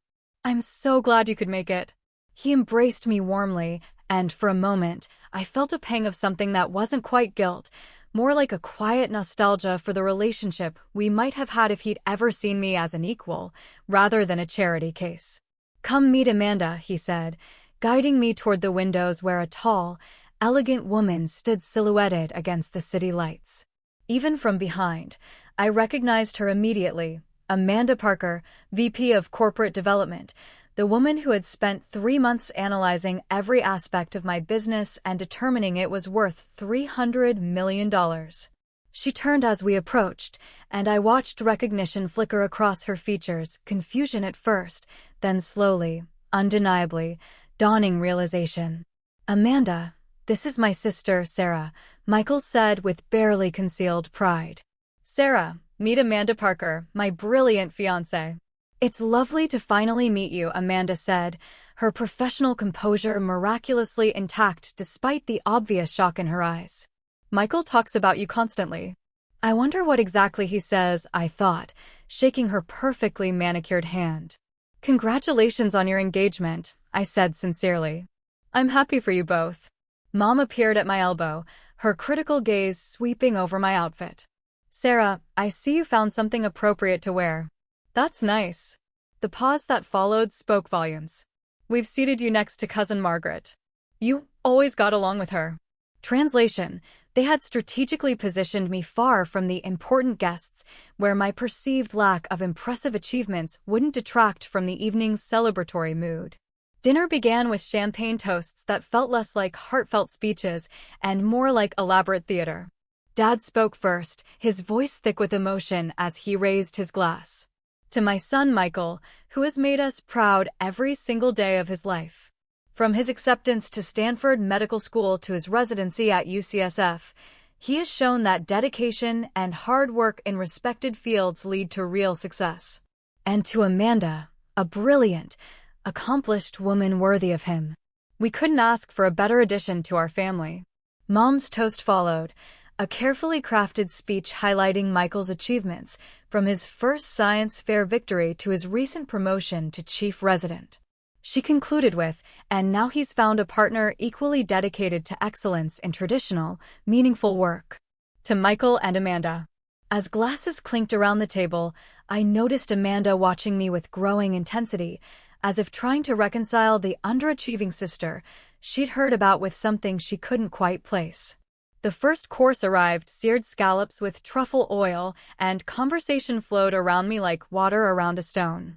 I'm so glad you could make it. He embraced me warmly, and for a moment, I felt a pang of something that wasn't quite guilt, more like a quiet nostalgia for the relationship we might have had if he'd ever seen me as an equal, rather than a charity case. Come meet Amanda, he said, guiding me toward the windows where a tall, elegant woman stood silhouetted against the city lights. Even from behind, I recognized her immediately, Amanda Parker, VP of Corporate Development, the woman who had spent 3 months analyzing every aspect of my business and determining it was worth $300 million. She turned as we approached, and I watched recognition flicker across her features, confusion at first, then slowly, undeniably, dawning realization. "Amanda, this is my sister, Sarah," Michael said with barely concealed pride. "Sarah, meet Amanda Parker, my brilliant fiancée." "It's lovely to finally meet you," Amanda said, her professional composure miraculously intact despite the obvious shock in her eyes. "Michael talks about you constantly." "I wonder what exactly he says," I thought, shaking her perfectly manicured hand. "Congratulations on your engagement," I said sincerely. "I'm happy for you both." Mom appeared at my elbow, her critical gaze sweeping over my outfit. "Sarah, I see you found something appropriate to wear." "That's nice." The pause that followed spoke volumes. "We've seated you next to Cousin Margaret. You always got along with her." Translation: they had strategically positioned me far from the important guests, where my perceived lack of impressive achievements wouldn't detract from the evening's celebratory mood. Dinner began with champagne toasts that felt less like heartfelt speeches and more like elaborate theater. Dad spoke first, his voice thick with emotion as he raised his glass. "To my son Michael, who has made us proud every single day of his life. From his acceptance to Stanford Medical School to his residency at UCSF, he has shown that dedication and hard work in respected fields lead to real success. And to Amanda, a brilliant, accomplished woman worthy of him. We couldn't ask for a better addition to our family." Mom's toast followed, a carefully crafted speech highlighting Michael's achievements, from his first science fair victory to his recent promotion to chief resident. She concluded with, "And now he's found a partner equally dedicated to excellence in traditional, meaningful work." To Michael and Amanda. As glasses clinked around the table, I noticed Amanda watching me with growing intensity, as if trying to reconcile the underachieving sister she'd heard about with something she couldn't quite place. The first course arrived, seared scallops with truffle oil, and conversation flowed around me like water around a stone.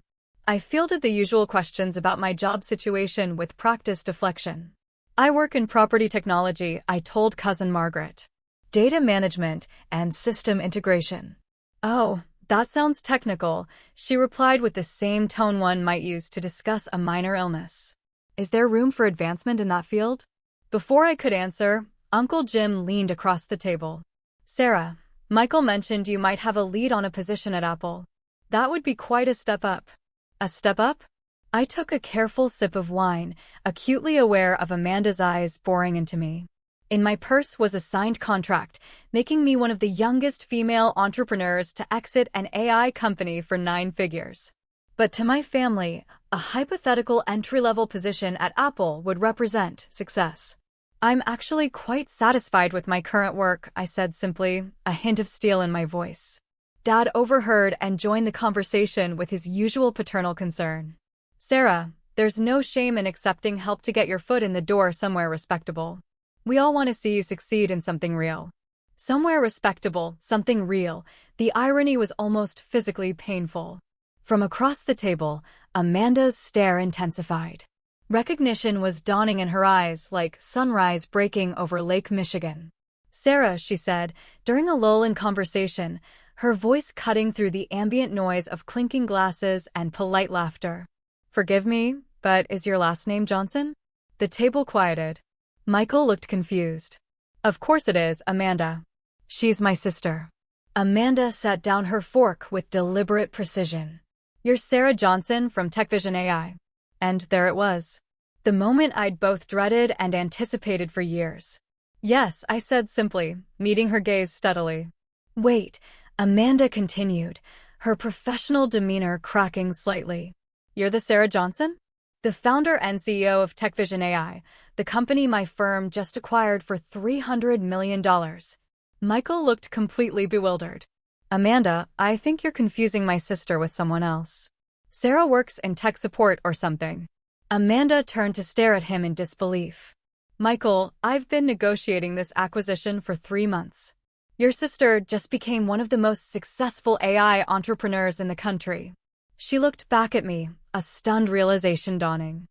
I fielded the usual questions about my job situation with practiced deflection. "I work in property technology," I told Cousin Margaret. "Data management and system integration." "Oh, that sounds technical," she replied with the same tone one might use to discuss a minor illness. "Is there room for advancement in that field?" Before I could answer, Uncle Jim leaned across the table. "Sarah, Michael mentioned you might have a lead on a position at Apple. That would be quite a step up." "A step up?" I took a careful sip of wine, acutely aware of Amanda's eyes boring into me. In my purse was a signed contract, making me one of the youngest female entrepreneurs to exit an AI company for 9 figures. But to my family, a hypothetical entry-level position at Apple would represent success. "I'm actually quite satisfied with my current work," I said simply, a hint of steel in my voice. Dad overheard and joined the conversation with his usual paternal concern. "Sarah, there's no shame in accepting help to get your foot in the door somewhere respectable. We all want to see you succeed in something real." Somewhere respectable, something real. The irony was almost physically painful. From across the table, Amanda's stare intensified. Recognition was dawning in her eyes like sunrise breaking over Lake Michigan. "Sarah," she said, during a lull in conversation, her voice cutting through the ambient noise of clinking glasses and polite laughter. "Forgive me, but is your last name Johnson?" The table quieted. Michael looked confused. "Of course it is, Amanda. She's my sister." Amanda set down her fork with deliberate precision. "You're Sarah Johnson from TechVision AI." And there it was. The moment I'd both dreaded and anticipated for years. "Yes," I said simply, meeting her gaze steadily. "Wait," Amanda continued, her professional demeanor cracking slightly. "You're the Sarah Johnson?" "The founder and CEO of TechVision AI, the company my firm just acquired for $300 million. Michael looked completely bewildered. "Amanda, I think you're confusing my sister with someone else. Sarah works in tech support or something." Amanda turned to stare at him in disbelief. "Michael, I've been negotiating this acquisition for 3 months. Your sister just became one of the most successful AI entrepreneurs in the country." She looked back at me, a stunned realization dawning.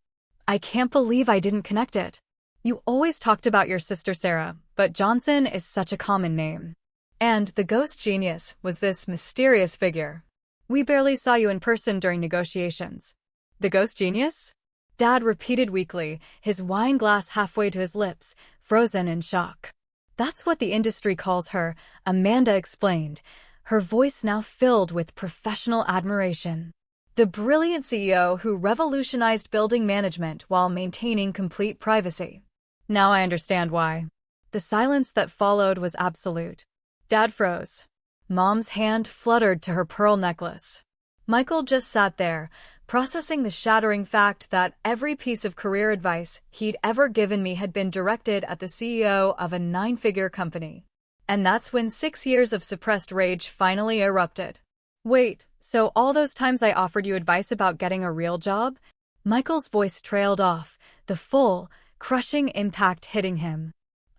I can't believe I didn't connect it. "You always talked about your sister Sarah, but Johnson is such a common name." And the ghost genius was this mysterious figure. We barely saw you in person during negotiations. The ghost genius? Dad repeated weakly, his wine glass halfway to his lips, frozen in shock. That's what the industry calls her, Amanda explained, her voice now filled with professional admiration. The brilliant CEO who revolutionized building management while maintaining complete privacy. Now I understand why. The silence that followed was absolute. Dad froze. Mom's hand fluttered to her pearl necklace. Michael just sat there, processing the shattering fact that every piece of career advice he'd ever given me had been directed at the CEO of a 9-figure company. And that's when 6 years of suppressed rage finally erupted. Wait, so all those times I offered you advice about getting a real job? Michael's voice trailed off, the full, crushing impact hitting him.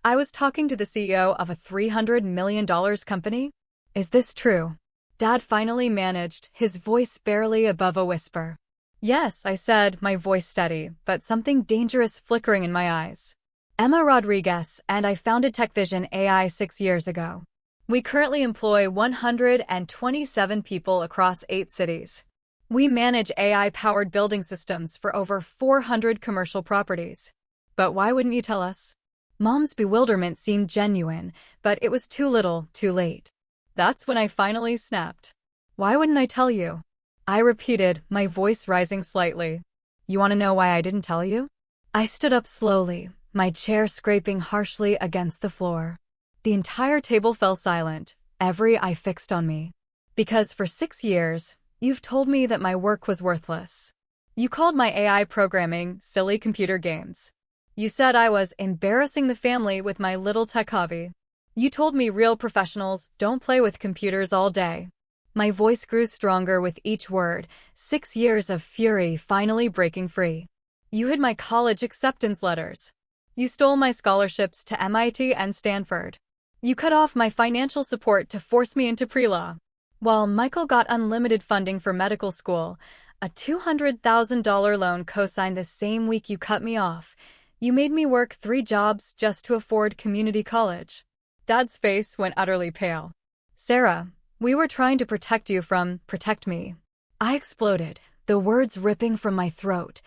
I was talking to the CEO of a $300 million company? Is this true? Dad finally managed, his voice barely above a whisper. Yes, I said, my voice steady, but something dangerous flickering in my eyes. Emma Rodriguez and I founded TechVision AI 6 years ago. We currently employ 127 people across 8 cities. We manage AI-powered building systems for over 400 commercial properties. But why wouldn't you tell us? Mom's bewilderment seemed genuine, but it was too little, too late. That's when I finally snapped. Why wouldn't I tell you? I repeated, my voice rising slightly. You want to know why I didn't tell you? I stood up slowly, my chair scraping harshly against the floor. The entire table fell silent, every eye fixed on me. Because for 6 years, you've told me that my work was worthless. You called my AI programming silly computer games. You said I was embarrassing the family with my little tech hobby. You told me real professionals don't play with computers all day. My voice grew stronger with each word, 6 years of fury finally breaking free. You hid my college acceptance letters. You stole my scholarships to MIT and Stanford. You cut off my financial support to force me into pre-law. While Michael got unlimited funding for medical school, a $200,000 loan co-signed the same week you cut me off. You made me work 3 jobs just to afford community college. Dad's face went utterly pale. Sarah, we were trying to protect you from protect me. I exploded, the words ripping from my throat,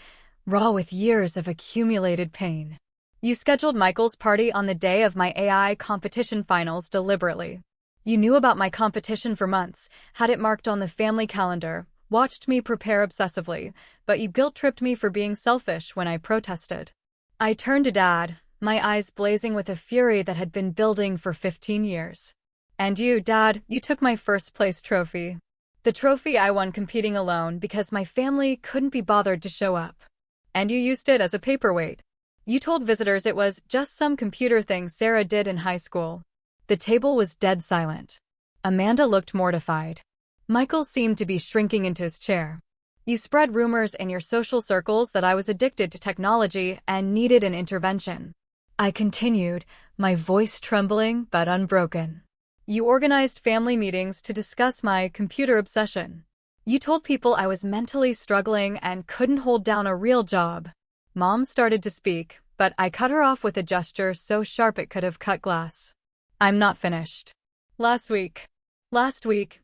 raw with years of accumulated pain. You scheduled Michael's party on the day of my AI competition finals deliberately. You knew about my competition for months, had it marked on the family calendar, watched me prepare obsessively, but you guilt-tripped me for being selfish when I protested. I turned to Dad, my eyes blazing with a fury that had been building for 15 years. And you, Dad, you took my first-place trophy. The trophy I won competing alone because my family couldn't be bothered to show up. And you used it as a paperweight. You told visitors it was just some computer thing Sarah did in high school. The table was dead silent. Amanda looked mortified. Michael seemed to be shrinking into his chair. You spread rumors in your social circles that I was addicted to technology and needed an intervention. I continued, my voice trembling but unbroken. You organized family meetings to discuss my computer obsession. You told people I was mentally struggling and couldn't hold down a real job. Mom started to speak, but I cut her off with a gesture so sharp it could have cut glass. I'm not finished. Last week,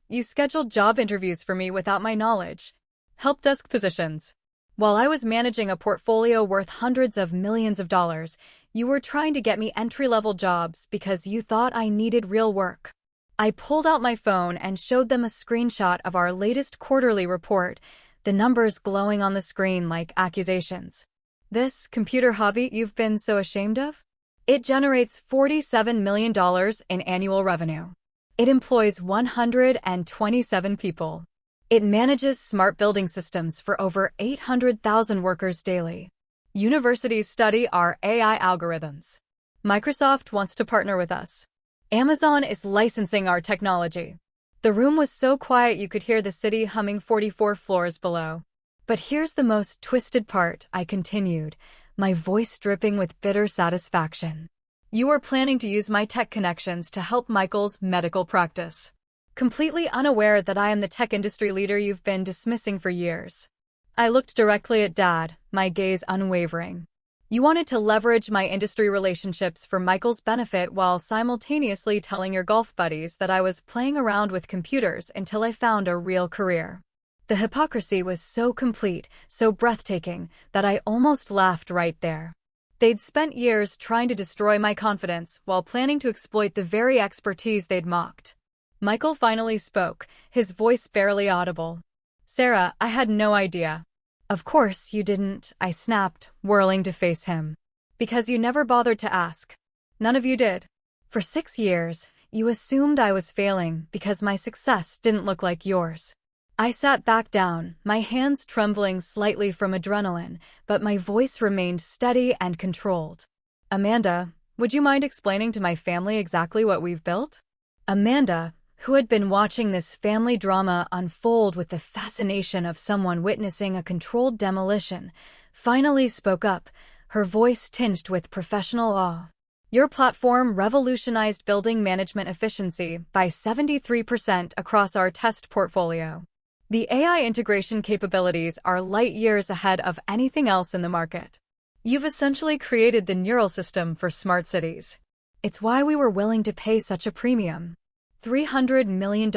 you scheduled job interviews for me without my knowledge. Help desk positions. While I was managing a portfolio worth hundreds of millions of dollars, you were trying to get me entry-level jobs because you thought I needed real work. I pulled out my phone and showed them a screenshot of our latest quarterly report, the numbers glowing on the screen like accusations. This computer hobby you've been so ashamed of? It generates $47 million in annual revenue. It employs 127 people. It manages smart building systems for over 800,000 workers daily. Universities study our AI algorithms. Microsoft wants to partner with us. Amazon is licensing our technology. The room was so quiet you could hear the city humming 44 floors below. But here's the most twisted part, I continued, my voice dripping with bitter satisfaction. You are planning to use my tech connections to help Michael's medical practice. Completely unaware that I am the tech industry leader you've been dismissing for years. I looked directly at Dad, my gaze unwavering. You wanted to leverage my industry relationships for Michael's benefit while simultaneously telling your golf buddies that I was playing around with computers until I found a real career. The hypocrisy was so complete, so breathtaking, that I almost laughed right there. They'd spent years trying to destroy my confidence while planning to exploit the very expertise they'd mocked. Michael finally spoke, his voice barely audible. "Sarah, I had no idea." "Of course you didn't," I snapped, whirling to face him. "Because you never bothered to ask. None of you did. For 6 years, you assumed I was failing because my success didn't look like yours." I sat back down, my hands trembling slightly from adrenaline, but my voice remained steady and controlled. "Amanda, would you mind explaining to my family exactly what we've built?" Amanda, who had been watching this family drama unfold with the fascination of someone witnessing a controlled demolition, finally spoke up, her voice tinged with professional awe. "Your platform revolutionized building management efficiency by 73% across our test portfolio. The AI integration capabilities are light years ahead of anything else in the market. You've essentially created the neural system for smart cities. It's why we were willing to pay such a premium." $300 million,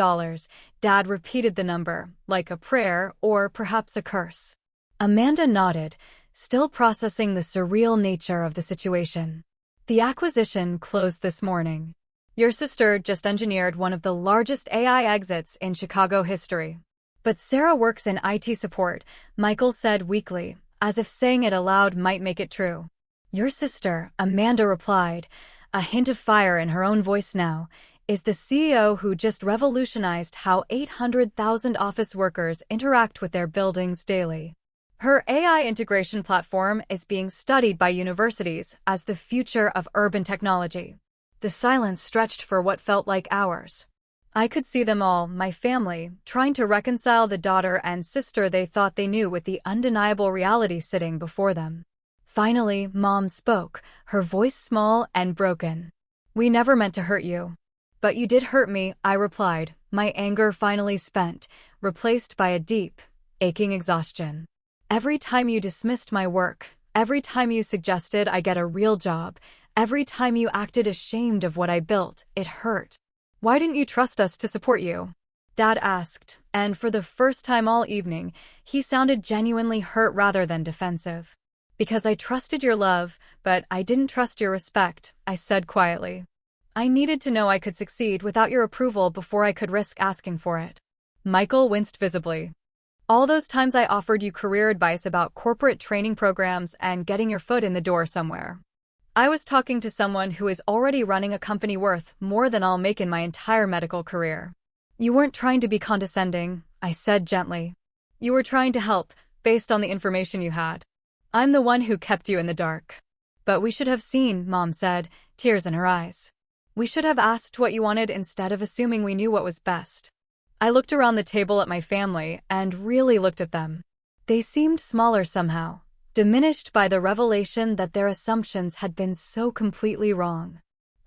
Dad repeated the number, like a prayer or perhaps a curse. Amanda nodded, still processing the surreal nature of the situation. "The acquisition closed this morning. Your sister just engineered one of the largest AI exits in Chicago history." "But Sarah works in IT support," Michael said weakly, as if saying it aloud might make it true. "Your sister," Amanda replied, a hint of fire in her own voice now, "is the CEO who just revolutionized how 800,000 office workers interact with their buildings daily. Her AI integration platform is being studied by universities as the future of urban technology." The silence stretched for what felt like hours. I could see them all, my family, trying to reconcile the daughter and sister they thought they knew with the undeniable reality sitting before them. Finally, Mom spoke, her voice small and broken. "We never meant to hurt you." "But you did hurt me," I replied, my anger finally spent, replaced by a deep, aching exhaustion. "Every time you dismissed my work, every time you suggested I get a real job, every time you acted ashamed of what I built, it hurt. Why didn't you trust us to support you?" Dad asked, and for the first time all evening, he sounded genuinely hurt rather than defensive. "Because I trusted your love, but I didn't trust your respect," I said quietly. "I needed to know I could succeed without your approval before I could risk asking for it." Michael winced visibly. "All those times I offered you career advice about corporate training programs and getting your foot in the door somewhere. I was talking to someone who is already running a company worth more than I'll make in my entire medical career." "You weren't trying to be condescending," I said gently. "You were trying to help, based on the information you had. I'm the one who kept you in the dark." "But we should have seen," Mom said, tears in her eyes. "We should have asked what you wanted instead of assuming we knew what was best." I looked around the table at my family and really looked at them. They seemed smaller somehow, diminished by the revelation that their assumptions had been so completely wrong.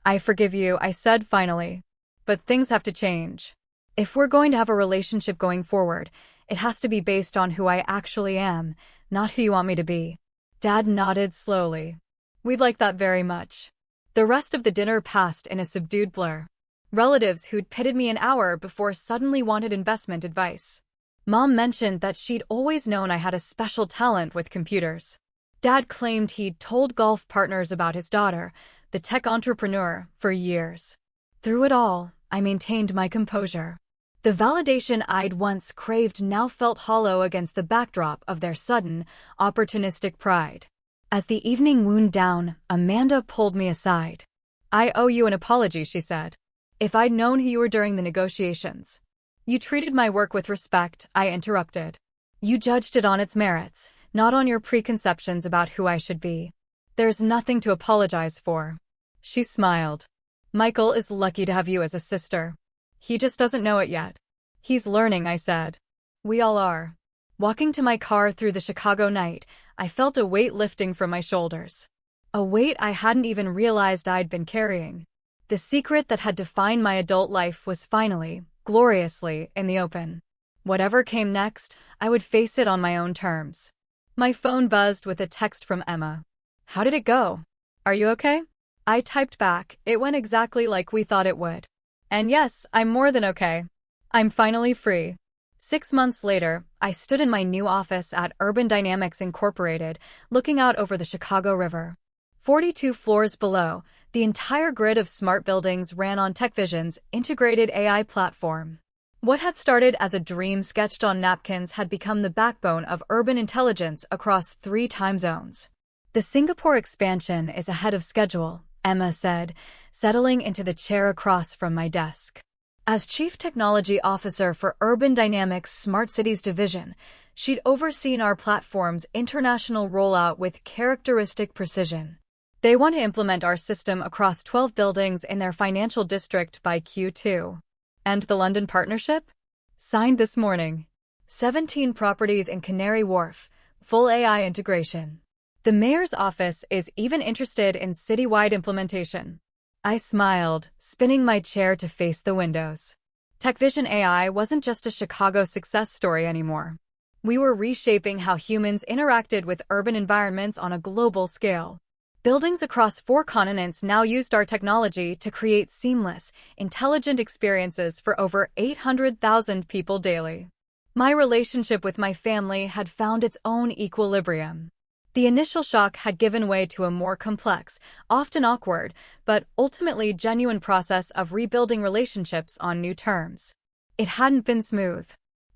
"I forgive you," I said finally. "But things have to change. If we're going to have a relationship going forward, it has to be based on who I actually am, not who you want me to be." Dad nodded slowly. "We'd like that very much." The rest of the dinner passed in a subdued blur. Relatives who'd pitted me an hour before suddenly wanted investment advice. Mom mentioned that she'd always known I had a special talent with computers. Dad claimed he'd told golf partners about his daughter, the tech entrepreneur, for years. Through it all, I maintained my composure. The validation I'd once craved now felt hollow against the backdrop of their sudden, opportunistic pride. As the evening wound down, Amanda pulled me aside. "I owe you an apology," she said. "If I'd known who you were during the negotiations." "You treated my work with respect," I interrupted. "You judged it on its merits, not on your preconceptions about who I should be. There's nothing to apologize for." She smiled. "Michael is lucky to have you as a sister. He just doesn't know it yet." "He's learning," I said. "We all are." Walking to my car through the Chicago night, I felt a weight lifting from my shoulders. A weight I hadn't even realized I'd been carrying. The secret that had defined my adult life was finally, gloriously, in the open. Whatever came next, I would face it on my own terms. My phone buzzed with a text from Emma. How did it go? Are you okay? I typed back, it went exactly like we thought it would. And yes, I'm more than okay. I'm finally free. 6 months later, I stood in my new office at Urban Dynamics Incorporated, looking out over the Chicago River. 42 floors below, the entire grid of smart buildings ran on TechVision's integrated AI platform. What had started as a dream sketched on napkins had become the backbone of urban intelligence across 3 time zones. The Singapore expansion is ahead of schedule, Emma said, settling into the chair across from my desk. As Chief Technology Officer for Urban Dynamics Smart Cities Division, she'd overseen our platform's international rollout with characteristic precision. They want to implement our system across 12 buildings in their financial district by Q2. And the London partnership? Signed this morning. 17 properties in Canary Wharf, full AI integration. The mayor's office is even interested in citywide implementation. I smiled, spinning my chair to face the windows. TechVision AI wasn't just a Chicago success story anymore. We were reshaping how humans interacted with urban environments on a global scale. Buildings across 4 continents now used our technology to create seamless, intelligent experiences for over 800,000 people daily. My relationship with my family had found its own equilibrium. The initial shock had given way to a more complex, often awkward, but ultimately genuine process of rebuilding relationships on new terms. It hadn't been smooth.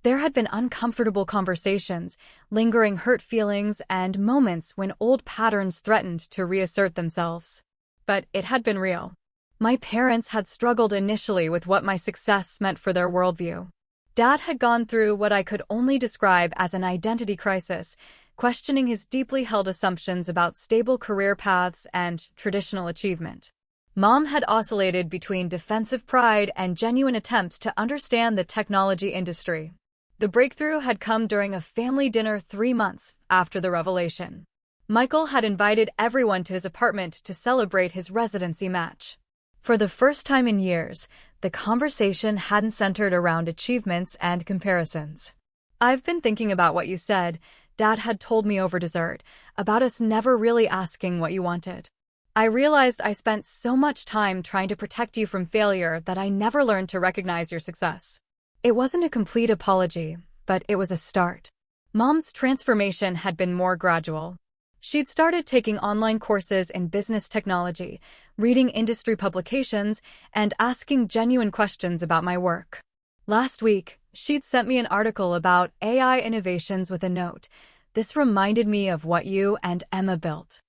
There had been uncomfortable conversations, lingering hurt feelings, and moments when old patterns threatened to reassert themselves. But it had been real. My parents had struggled initially with what my success meant for their worldview. Dad had gone through what I could only describe as an identity crisis, questioning his deeply held assumptions about stable career paths and traditional achievement. Mom had oscillated between defensive pride and genuine attempts to understand the technology industry. The breakthrough had come during a family dinner 3 months after the revelation. Michael had invited everyone to his apartment to celebrate his residency match. For the first time in years, the conversation hadn't centered around achievements and comparisons. "I've been thinking about what you said," Dad had told me over dessert, "about us never really asking what you wanted. I realized I spent so much time trying to protect you from failure that I never learned to recognize your success." It wasn't a complete apology, but it was a start. Mom's transformation had been more gradual. She'd started taking online courses in business technology, reading industry publications, and asking genuine questions about my work. Last week, she'd sent me an article about AI innovations with a note. "This reminded me of what you and Emma built.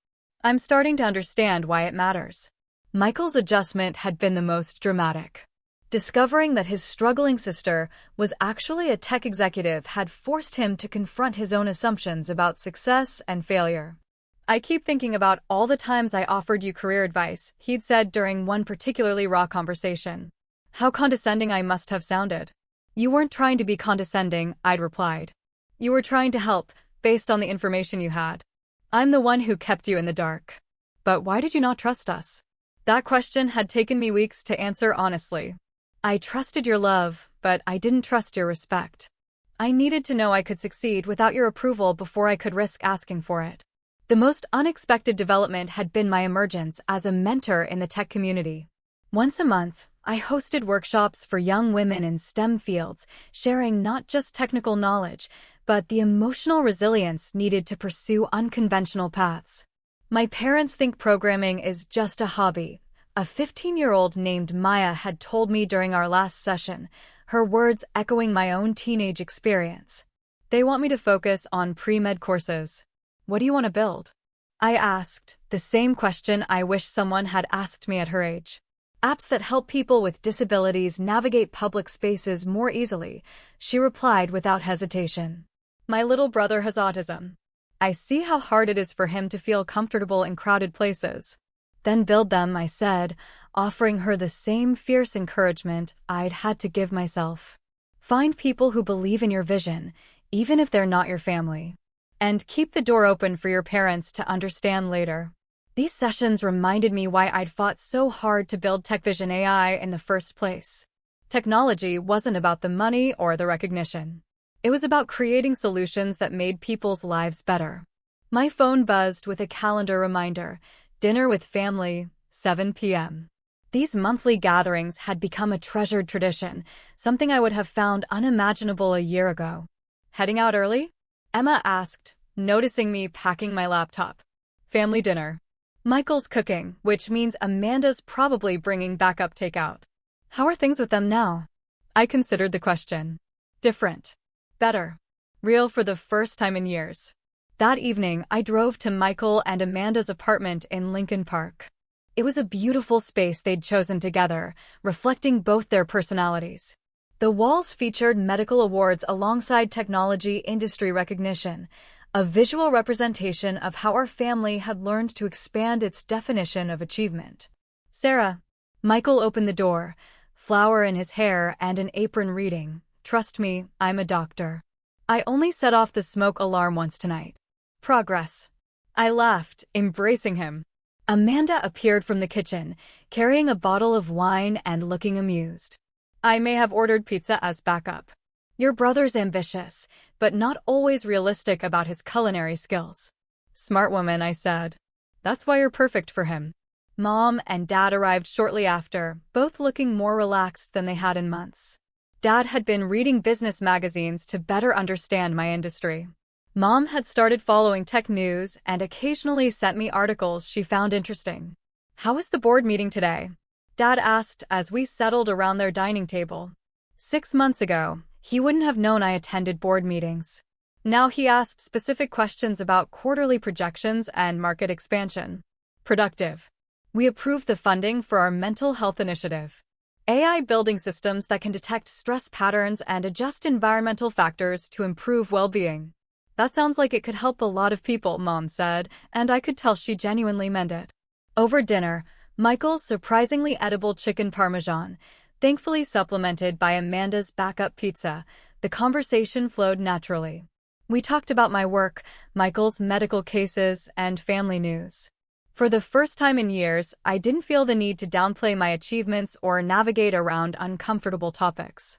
I'm starting to understand why it matters." Michael's adjustment had been the most dramatic. Discovering that his struggling sister was actually a tech executive had forced him to confront his own assumptions about success and failure. "I keep thinking about all the times I offered you career advice," he'd said during one particularly raw conversation. "How condescending I must have sounded." "You weren't trying to be condescending," I'd replied. "You were trying to help, based on the information you had. I'm the one who kept you in the dark." "But why did you not trust us?" That question had taken me weeks to answer honestly. I trusted your love, but I didn't trust your respect. I needed to know I could succeed without your approval before I could risk asking for it. The most unexpected development had been my emergence as a mentor in the tech community. Once a month, I hosted workshops for young women in STEM fields, sharing not just technical knowledge, but the emotional resilience needed to pursue unconventional paths. My parents think programming is just a hobby, a 15-year-old named Maya had told me during our last session, her words echoing my own teenage experience. "They want me to focus on pre-med courses." "What do you want to build?" I asked, the same question I wish someone had asked me at her age. "Apps that help people with disabilities navigate public spaces more easily," she replied without hesitation. "My little brother has autism. I see how hard it is for him to feel comfortable in crowded places." "Then build them," I said, offering her the same fierce encouragement I'd had to give myself. "Find people who believe in your vision, even if they're not your family. And keep the door open for your parents to understand later." These sessions reminded me why I'd fought so hard to build TechVision AI in the first place. Technology wasn't about the money or the recognition. It was about creating solutions that made people's lives better. My phone buzzed with a calendar reminder: dinner with family, 7 p.m. These monthly gatherings had become a treasured tradition, something I would have found unimaginable a year ago. Heading out early? Emma asked, noticing me packing my laptop. Family dinner. Michael's cooking, which means Amanda's probably bringing backup takeout. How are things with them now? I considered the question. Different. Better. Real for the first time in years. That evening, I drove to Michael and Amanda's apartment in Lincoln Park. It was a beautiful space they'd chosen together, reflecting both their personalities. The walls featured medical awards alongside technology industry recognition, a visual representation of how our family had learned to expand its definition of achievement. Sarah. Michael opened the door, flower in his hair and an apron reading, "Trust me, I'm a doctor. I only set off the smoke alarm once tonight." Progress. I laughed, embracing him. Amanda appeared from the kitchen, carrying a bottle of wine and looking amused. I may have ordered pizza as backup. Your brother's ambitious, but not always realistic about his culinary skills. Smart woman, I said. That's why you're perfect for him. Mom and Dad arrived shortly after, both looking more relaxed than they had in months. Dad had been reading business magazines to better understand my industry. Mom had started following tech news and occasionally sent me articles she found interesting. How was the board meeting today? Dad asked as we settled around their dining table. 6 months ago, he wouldn't have known I attended board meetings. Now he asked specific questions about quarterly projections and market expansion. Productive. We approved the funding for our mental health initiative. AI building systems that can detect stress patterns and adjust environmental factors to improve well-being. That sounds like it could help a lot of people, Mom said, and I could tell she genuinely meant it. Over dinner, Michael's surprisingly edible chicken parmesan, thankfully supplemented by Amanda's backup pizza, the conversation flowed naturally. We talked about my work, Michael's medical cases, and family news. For the first time in years, I didn't feel the need to downplay my achievements or navigate around uncomfortable topics.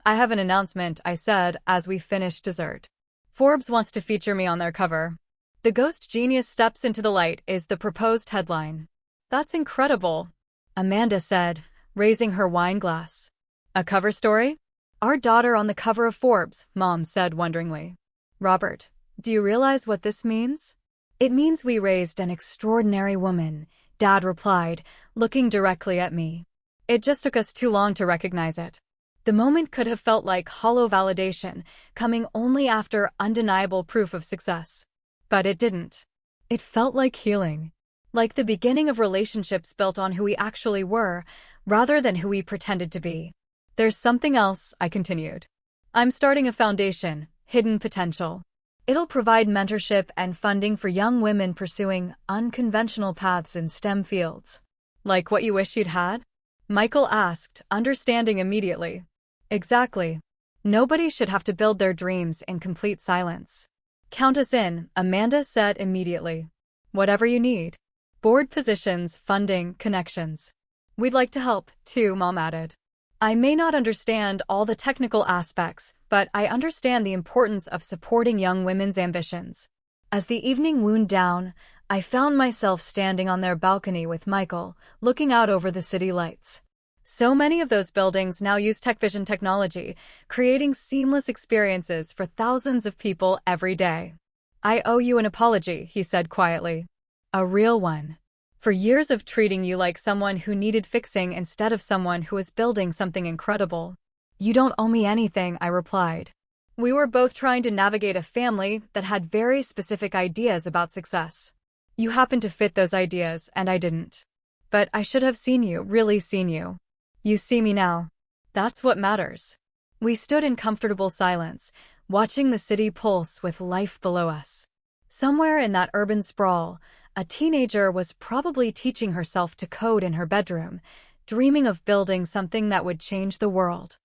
I have an announcement, I said as we finished dessert. Forbes wants to feature me on their cover. "The Ghost Genius Steps into the Light" is the proposed headline. That's incredible, Amanda said, raising her wine glass. A cover story? Our daughter on the cover of Forbes, Mom said wonderingly. Robert, do you realize what this means? It means we raised an extraordinary woman, Dad replied, looking directly at me. It just took us too long to recognize it. The moment could have felt like hollow validation, coming only after undeniable proof of success. But it didn't. It felt like healing. Like the beginning of relationships built on who we actually were, rather than who we pretended to be. There's something else, I continued. I'm starting a foundation, Hidden Potential. It'll provide mentorship and funding for young women pursuing unconventional paths in STEM fields. Like what you wish you'd had? Michael asked, understanding immediately. Exactly. Nobody should have to build their dreams in complete silence. Count us in, Amanda said immediately. Whatever you need. Board positions, funding, connections. We'd like to help, too, Mom added. I may not understand all the technical aspects, but I understand the importance of supporting young women's ambitions. As the evening wound down, I found myself standing on their balcony with Michael, looking out over the city lights. So many of those buildings now use TechVision technology, creating seamless experiences for thousands of people every day. I owe you an apology, he said quietly. A real one. For years of treating you like someone who needed fixing instead of someone who was building something incredible. You don't owe me anything, I replied. We were both trying to navigate a family that had very specific ideas about success. You happened to fit those ideas, and I didn't. But I should have seen you, really seen you. You see me now. That's what matters. We stood in comfortable silence, watching the city pulse with life below us. Somewhere in that urban sprawl, a teenager was probably teaching herself to code in her bedroom, dreaming of building something that would change the world.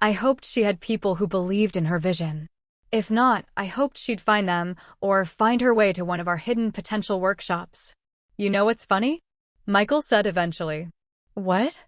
I hoped she had people who believed in her vision. If not, I hoped she'd find them or find her way to one of our hidden potential workshops. You know what's funny? Michael said eventually. What?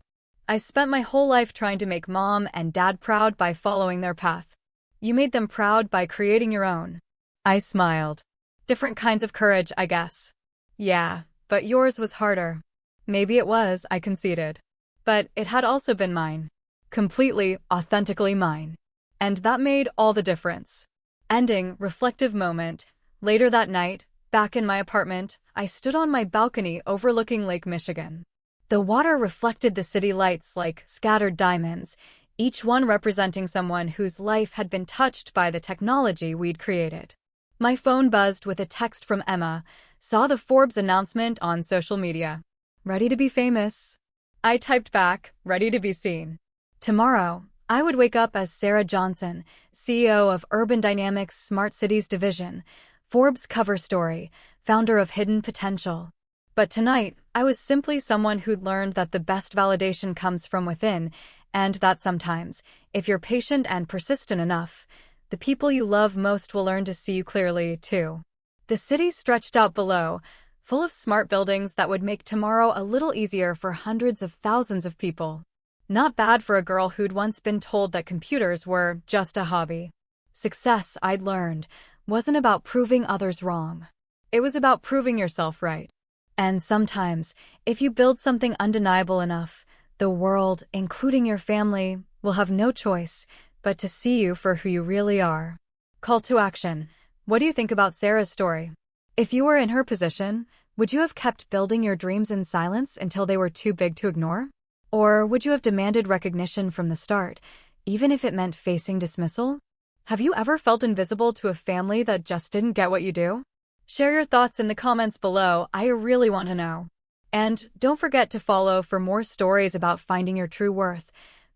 I spent my whole life trying to make Mom and Dad proud by following their path. You made them proud by creating your own. I smiled. Different kinds of courage, I guess. Yeah, but yours was harder. Maybe it was, I conceded. But it had also been mine. Completely, authentically mine. And that made all the difference. Ending, reflective moment. Later that night, back in my apartment, I stood on my balcony overlooking Lake Michigan. The water reflected the city lights like scattered diamonds, each one representing someone whose life had been touched by the technology we'd created. My phone buzzed with a text from Emma, saw the Forbes announcement on social media. Ready to be famous. I typed back, ready to be seen. Tomorrow, I would wake up as Sarah Johnson, CEO of Urban Dynamics Smart Cities Division, Forbes cover story, founder of Hidden Potential. But tonight, I was simply someone who'd learned that the best validation comes from within, and that sometimes, if you're patient and persistent enough, the people you love most will learn to see you clearly, too. The city stretched out below, full of smart buildings that would make tomorrow a little easier for hundreds of thousands of people. Not bad for a girl who'd once been told that computers were just a hobby. Success, I'd learned, wasn't about proving others wrong. It was about proving yourself right. And sometimes, if you build something undeniable enough, the world, including your family, will have no choice but to see you for who you really are. Call to action. What do you think about Sarah's story? If you were in her position, would you have kept building your dreams in silence until they were too big to ignore? Or would you have demanded recognition from the start, even if it meant facing dismissal? Have you ever felt invisible to a family that just didn't get what you do? Share your thoughts in the comments below, I really want to know. And don't forget to follow for more stories about finding your true worth,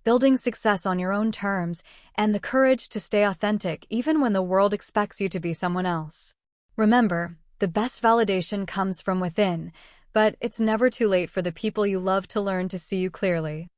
building success on your own terms, and the courage to stay authentic even when the world expects you to be someone else. Remember, the best validation comes from within, but it's never too late for the people you love to learn to see you clearly.